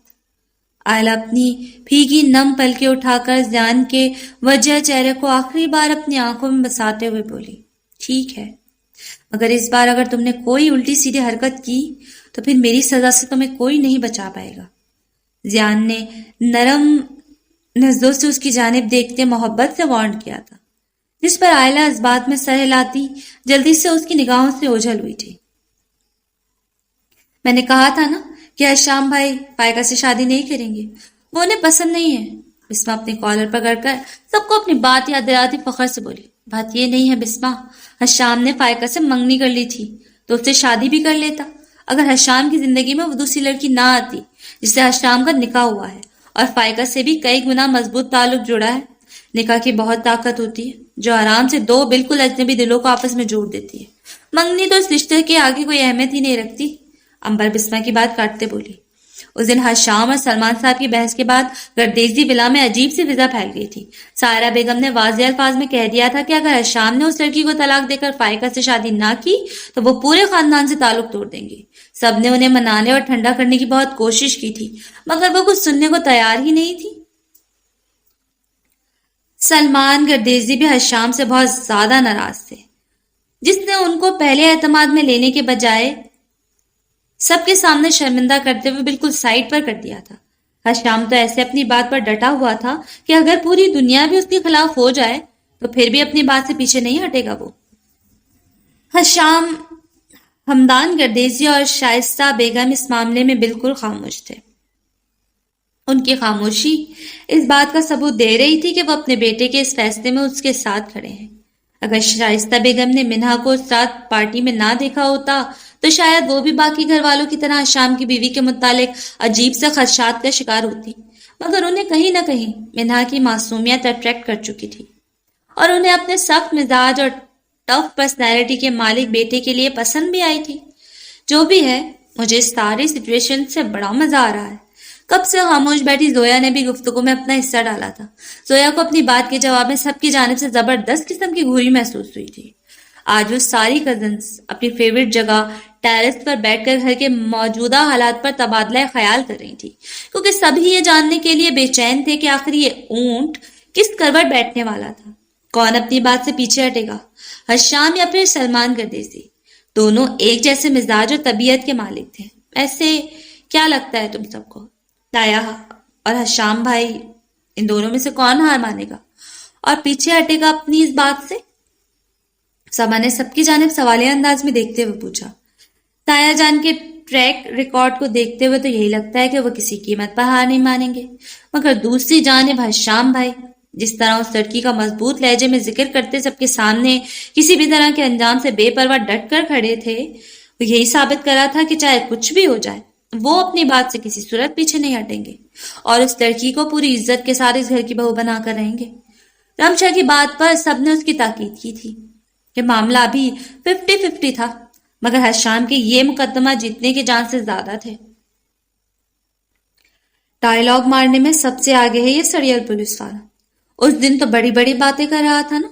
آئلہ اپنی بھیگی نم پلکیں اٹھا کر زیان کے وجہ چہرے کو آخری بار اپنی آنکھوں میں بساتے ہوئے بولی، ٹھیک ہے، مگر اس بار اگر تم نے کوئی الٹی سیدھی حرکت کی تو پھر میری سزا سے تمہیں کوئی نہیں بچا پائے گا۔ زیان نے نرم نظروں سے اس کی جانب دیکھتے محبت سے وارن کیا تھا، جس پر آئلہ اس بات میں سر ہلاتی جلدی سے اس کی نگاہوں سے اوجھل ہوئی تھی۔ میں نے کہا تھا نا کہ حشام بھائی فائقہ سے شادی نہیں کریں گے، وہ انہیں پسند نہیں ہے۔ بسمہ اپنے کالر پکڑ کر سب کو اپنی بات یاد دلاتی فخر سے بولی، بات یہ نہیں ہے بسمہ، حشام نے فائقہ سے منگنی کر لی تھی تو اس سے شادی بھی کر لیتا۔ اگر حشام کی زندگی میں وہ دوسری لڑکی نہ آتی جس سے حشام کا نکاح ہوا ہے، اور فائقہ سے بھی کئی گنا مضبوط تعلق جڑا ہے، نکاح کی بہت طاقت ہوتی ہے جو آرام سے دو بالکل اجنبی دلوں کو آپس میں جوڑ دیتی ہے۔ منگنی تو اس رشتے کے آگے کوئی اہمیت ہی نہیں رکھتی۔ امبر بسمہ کی بات کاٹتے بولی، اس دن حشام اور سلمان صاحب کی بحث کے بعد گردیزی ولا میں عجیب سی فضا پھیل گئی تھی۔ سائرہ بیگم نے واضح الفاظ میں کہہ دیا تھا کہ اگر حشام نے اس لڑکی کو طلاق دے کر فائقہ سے شادی نہ کی تو وہ پورے خاندان سے تعلق توڑ دیں گے۔ سب نے انہیں منانے اور ٹھنڈا کرنے کی بہت کوشش کی تھی، مگر وہ کچھ سننے کو تیار ہی نہیں تھی۔ سلمان گردیزی بھی حشام سے بہت زیادہ ناراض تھے، جس نے ان کو پہلے اعتماد میں لینے کے بجائے سب کے سامنے شرمندہ کرتے ہوئے بالکل سائڈ پر کر دیا تھا۔ حشام تو ایسے اپنی بات پر ڈٹا ہوا تھا کہ اگر پوری دنیا بھی اس کے خلاف ہو جائے تو پھر بھی اپنی بات سے پیچھے نہیں ہٹے گا وہ۔ حشام، ہمدان گردیزی اور شائستہ بیگم اس معاملے میں بالکل خاموش تھے۔ ان کی خاموشی اس بات کا ثبوت دے رہی تھی کہ وہ اپنے بیٹے کے اس فیصلے میں اس کے ساتھ کھڑے ہیں۔ اگر شائستہ بیگم نے منہا کو اس رات پارٹی میں نہ دیکھا ہوتا تو شاید وہ بھی باقی گھر والوں کی طرح حشام کی بیوی کے متعلق عجیب سے خدشات کا شکار ہوتی، مگر انہیں کہیں نہ کہیں منہا کی معصومیت اٹریکٹ کر چکی تھی، اور انہیں اپنے سخت مزاج اور ٹف پرسنالٹی کے مالک بیٹے کے لیے پسند بھی آئی تھی۔ جو بھی ہے، مجھے اس ساری سچویشن سے بڑا مزہ آ رہا ہے۔ کب سے خاموش بیٹھی زویا نے بھی گفتگو میں اپنا حصہ ڈالا تھا۔ زویا کو اپنی بات کے جواب میں سب کی جانب سے زبردست قسم کی گھوری محسوس ہوئی تھی۔ آج وہ ساری کزنز اپنی فیوریٹ جگہ ٹیرس پر بیٹھ کر گھر کے موجودہ حالات پر تبادلہ خیال کر رہی تھی، کیونکہ سبھی یہ جاننے کے لیے بے چین تھے کہ آخر یہ اونٹ کس کروٹ بیٹھنے والا تھا، کون اپنی بات سے پیچھے ہٹے گا، حشام یا پھر سلمان گردیزی۔ دونوں ایک جیسے مزاج اور طبیعت کے مالک تھے۔ ایسے کیا لگتا ہے تم سب کو، تایا اور حشام بھائی، ان دونوں میں سے کون ہار مانے گا اور پیچھے ہٹے گا اپنی اس بات سے؟ سما نے سب کی جانب سوالیہ انداز میں دیکھتے ہوئے پوچھا۔ تایا جان کے ٹریک ریکارڈ کو دیکھتے ہوئے تو یہی لگتا ہے کہ وہ کسی قیمت پر ہار نہیں مانیں گے، مگر دوسری جانب حشام بھائی جس طرح اس لڑکی کا مضبوط لہجے میں ذکر کرتے سب کے سامنے کسی بھی طرح کے انجام سے بے پرواہ ڈٹ کر کھڑے تھے، وہ یہی ثابت کرا تھا کہ چاہے کچھ بھی ہو جائے وہ اپنی بات سے کسی صورت پیچھے نہیں ہٹیں گے اور اس لڑکی کو پوری عزت کے ساتھ اس گھر کی بہو بنا کر رہیں گے۔ رمشا کی بات پر سب نے اس کی تاکید کی تھی کہ معاملہ ابھی 50-50 تھا، مگر حشام کے یہ مقدمہ جیتنے کے چانس سے زیادہ تھے۔ ڈائیلاگ مارنے میں سب سے آگے ہے یہ سڑیل پولیس والا، اس دن تو بڑی بڑی باتیں کر رہا تھا نا،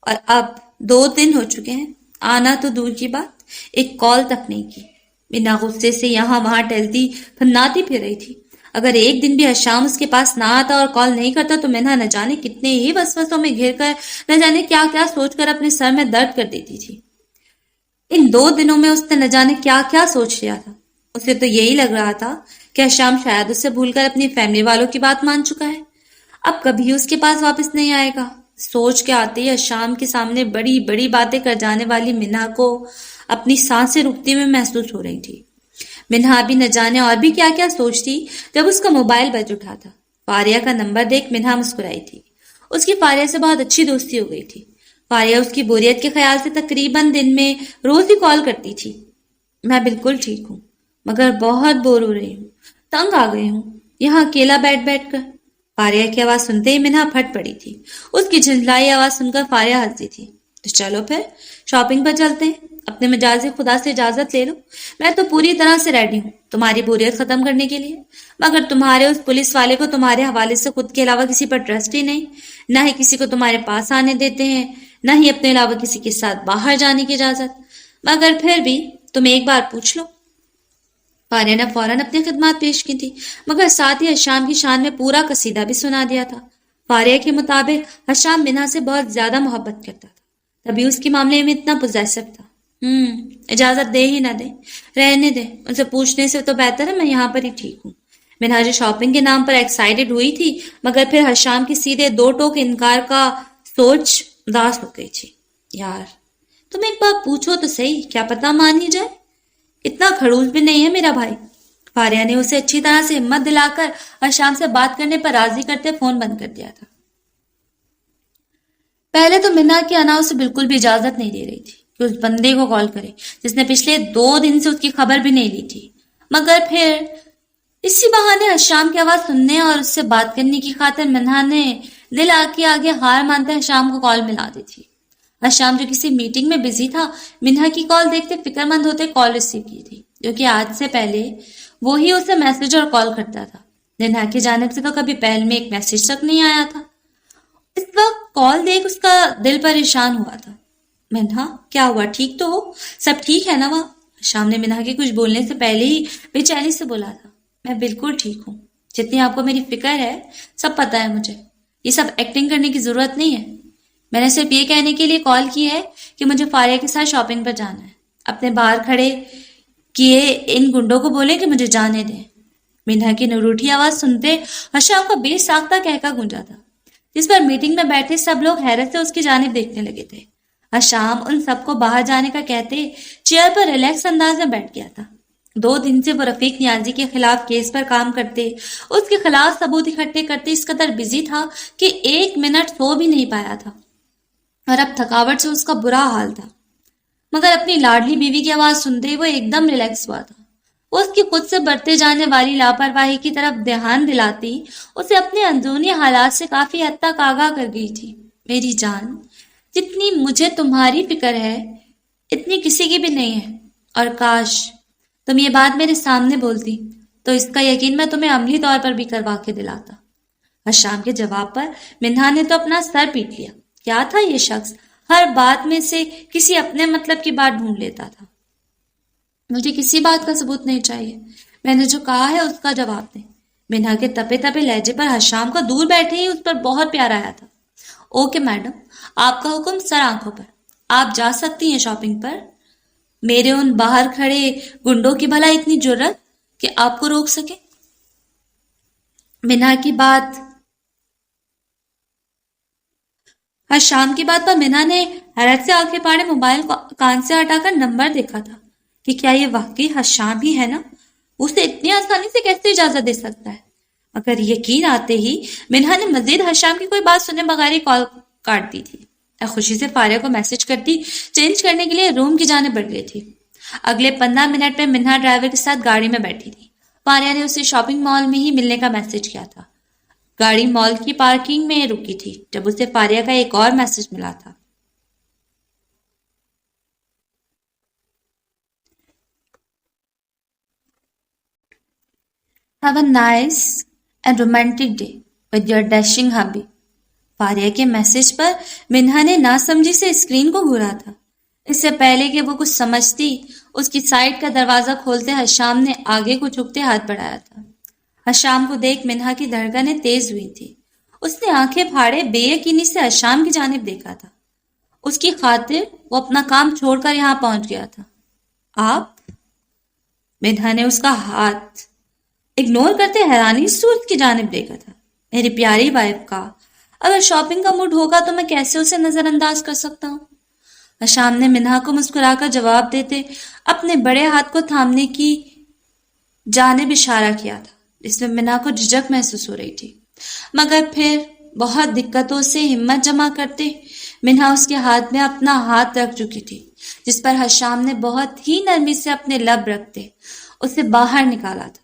اور اب 2 دن ہو چکے ہیں، آنا تو دور کی بات، ایک کال تک نہیں کی، بنا غصے سے یہاں وہاں ٹہلتی پھناتی پھر رہی تھی۔ اگر ایک دن بھی حشام اس کے پاس نہ آتا اور کال نہیں کرتا تو منہا نہ جانے کتنے ہی وسوسوں میں گھر کر نہ جانے کیا کیا سوچ کر اپنے سر میں درد کر دیتی تھی۔ ان 2 دنوں میں اس نے نہ جانے کیا کیا سوچ لیا تھا۔ اسے تو یہی لگ رہا تھا کہ حشام شاید اسے بھول کر اپنی فیملی والوں کی بات مان چکا ہے، اب کبھی اس کے پاس واپس نہیں آئے گا۔ سوچ کے آتے ہی حشام کے سامنے بڑی بڑی باتیں کر جانے والی منہا کو اپنی سانسیں رکتی ہوئی محسوس ہو رہی تھی۔ منہا بھی نہ جانے اور بھی کیا کیا سوچتی جب اس کا موبائل بج اٹھا تھا۔ فاریہ کا نمبر دیکھ منہا مسکرائی تھی، اس کی فاریہ سے بہت اچھی دوستی ہو گئی تھی۔ فاریہ اس کی بوریت کے خیال سے تقریباً دن میں روز ہی کال کرتی تھی۔ میں بالکل ٹھیک ہوں، مگر بہت بور ہو رہی ہوں، تنگ آ گئی ہوں یہاں اکیلا بیٹھ بیٹھ کر۔ فاریہ کی آواز سنتے ہی منہا پھٹ پڑی تھی۔ اس کی جھنجھلائی آواز سن کر فاریہ ہنسی تھی۔ تو چلو پھر شاپنگ پر چلتے ہیں، اپنے مجاز خدا سے اجازت لے لو، میں تو پوری طرح سے ریڈی ہوں تمہاری بوریت ختم کرنے کے لیے، مگر تمہارے اس پولیس والے کو تمہارے حوالے سے خود کے علاوہ کسی پر ٹرسٹ ہی نہیں، نہ ہی کسی کو تمہارے پاس آنے دیتے ہیں، نہ ہی اپنے علاوہ کسی کے ساتھ باہر جانے کی اجازت، مگر پھر بھی تم ایک بار پوچھ لو۔ فاریہ نے فوراً اپنی خدمات پیش کی تھی، مگر ساتھ ہی حشام کی شان میں پورا قصیدہ بھی سنا دیا تھا۔ فاریہ کے مطابق حشام منہا سے بہت زیادہ محبت کرتا تھا، تبھی اس کے معاملے میں اتنا پوزیسو تھا۔ اجازت دے ہی نہ دے، رہنے دے، ان سے پوچھنے سے تو بہتر ہے میں یہاں پر ہی ٹھیک ہوں۔ منہا جو شاپنگ کے نام پر ایکسائٹڈ ہوئی تھی، مگر پھر حشام کی سیدھے دو ٹوک انکار کا سوچ اداس ہو گئی تھی۔ یار تم ایک بات پوچھو تو صحیح، کیا پتہ مان ہی جائے، اتنا کھڑوس بھی نہیں ہے میرا بھائی۔ فاریہ نے اسے اچھی طرح سے ہمت دلا کر حشام سے بات کرنے پر راضی کرتے فون بند کر دیا تھا۔ پہلے تو منہا کی انا اسے بالکل بھی اجازت نہیں دے رہی تھی کہ اس بندے کو کال کرے جس نے پچھلے 2 دن سے اس کی خبر بھی نہیں لی تھی، مگر پھر اسی بہانے حشام کی آواز سننے اور اس سے بات کرنے کی خاطر منہا نے دل آگے ہار مانتے حشام کو کال ملا دی تھی۔ حشام جو کسی میٹنگ میں بزی تھا، منہا کی کال دیکھتے فکر مند ہوتے کال ریسیو کی تھی، کیونکہ آج سے پہلے وہی اسے میسج اور کال کرتا تھا۔ منہا کی جانب سے تو کبھی پہل میں ایک میسج تک نہیں آیا تھا۔ اس وقت کال دیکھ اس کا دل پریشان ہوا تھا۔ منہا کیا ہوا، ٹھیک تو ہو، سب ٹھیک ہے نا وہاں؟ حشام نے منہا کے کچھ بولنے سے پہلے ہی بے چینی سے بولا تھا۔ میں بالکل ٹھیک ہوں، جتنی آپ کو میری فکر ہے سب پتہ ہے مجھے، یہ سب ایکٹنگ کرنے کی ضرورت نہیں ہے۔ میں نے صرف یہ کہنے کے لیے کال کی ہے کہ مجھے فاریہ کے ساتھ شاپنگ پر جانا ہے۔ اپنے باہر کھڑے کیے ان گنڈوں کو بولیں کہ مجھے جانے دیں۔ منہا کی نروٹھی آواز سنتے حشام کا بے ساختہ کہکا گونجا تھا، جس پر میٹنگ میں بیٹھے سب لوگ حیرت سے اس کی جانب دیکھنے لگے تھے۔ حشام ان سب کو باہر جانے کا کہتے چیئر پر ریلیکس انداز میں بیٹھ گیا تھا۔ 2 دن سے وہ رفیق نیازی کے خلاف کیس پر کام کرتے، اس کے خلاف ثبوت اکٹھے کرتے اس قدر بزی تھا کہ 1 منٹ سو بھی نہیں پایا تھا، اور اب تھکاوٹ سے اس کا برا حال تھا۔ مگر اپنی لاڈلی بیوی کی آواز سنتے وہ ایک دم ریلیکس ہوا تھا۔ وہ اس کی خود سے بڑھتے جانے والی لاپرواہی کی طرف دھیان دلاتی اسے اپنے اندرونی حالات سے کافی حد تک آگاہ کر گئی تھی۔ میری جان، جتنی مجھے تمہاری فکر ہے اتنی کسی کی بھی نہیں ہے، اور کاش تم یہ بات میرے سامنے بولتی تو اس کا یقین میں تمہیں عملی طور پر بھی کروا کے دلاتا۔ حشام کے جواب پر منہا نے تو اپنا سر پیٹ لیا۔ کیا تھا یہ شخص، ہر بات میں سے کسی اپنے مطلب کی بات ڈھونڈ لیتا تھا۔ مجھے کسی بات کا ثبوت نہیں چاہیے، میں نے جو کہا ہے اس کا جواب دیں۔ منہا کے تپے تپے لہجے پر حشام کا دور بیٹھے ہی اس پر بہت پیار آیا تھا۔ اوکے میڈم، آپ کا حکم سر آنکھوں پر، آپ جا سکتی ہیں شاپنگ پر۔ میرے ان باہر کھڑے گنڈوں کی بھلا اتنی جرت کہ آپ کو روک سکے؟ منہا کی بات حشام کی بات پر منہا نے حیرت سے آنکھیں پاڑے موبائل کو کان سے ہٹا کر نمبر دیکھا تھا کہ کیا یہ واقعی حشام ہی ہے نا؟ اسے اتنی آسانی سے کیسے اجازت دے سکتا ہے؟ مگر یقین آتے ہی منہا نے مزید حشام کی کوئی بات سنے بغیر ہی کال کاٹ دی تھی۔ خوشی سے فاریہ کو میسج کرتی چینج کرنے کے لیے روم کی جانب بڑھ گئی تھی۔ اگلے 15 منٹ میں منہا ڈرائیور کے ساتھ گاڑی میں بیٹھی تھی۔ فاریہ نے اسے شاپنگ مال میں ہی ملنے کا میسج کیا تھا۔ گاڑی مال کی پارکنگ میں رکی تھی جب اسے فاریہ کا ایک اور میسج ملا تھا۔ Have a nice and romantic day with your dashing hubby۔ Faria کے میسج پر منہا نے ناسمجھی سے اسکرین کو گھورا تھا۔ اس سے پہلے کہ وہ کچھ سمجھتی، اس کی سائٹ کا دروازہ کھولتے حشام نے آگے کو جھکتے ہاتھ بڑھایا تھا۔ حشام کو دیکھ منہا کی دھڑکنیں تیز ہوئی تھی۔ اس نے آنکھیں پھاڑے بے یقینی سے حشام کی جانب دیکھا تھا۔ اس کی خاطر وہ اپنا کام چھوڑ کر یہاں پہنچ گیا تھا۔ آپ؟ منہا نے اس کا ہاتھ اگنور کرتے حیرانی سے اس کی جانب دیکھا تھا۔ میری پیاری وائف کا، اگر شاپنگ کا موڈ ہوگا تو میں کیسے اسے نظر انداز کر سکتا ہوں؟ حشام نے منہا کو مسکرا کر جواب دیتے اپنے بڑے ہاتھ کو تھامنے کی جانب اشارہ کیا تھا، جس میں منہا کو جھجک محسوس ہو رہی تھی۔ مگر پھر بہت دقتوں سے ہمت جمع کرتے منہا اس کے ہاتھ میں اپنا ہاتھ رکھ چکی تھی، جس پر حشام نے بہت ہی نرمی سے اپنے لب رکھتے اسے باہر نکالا تھا۔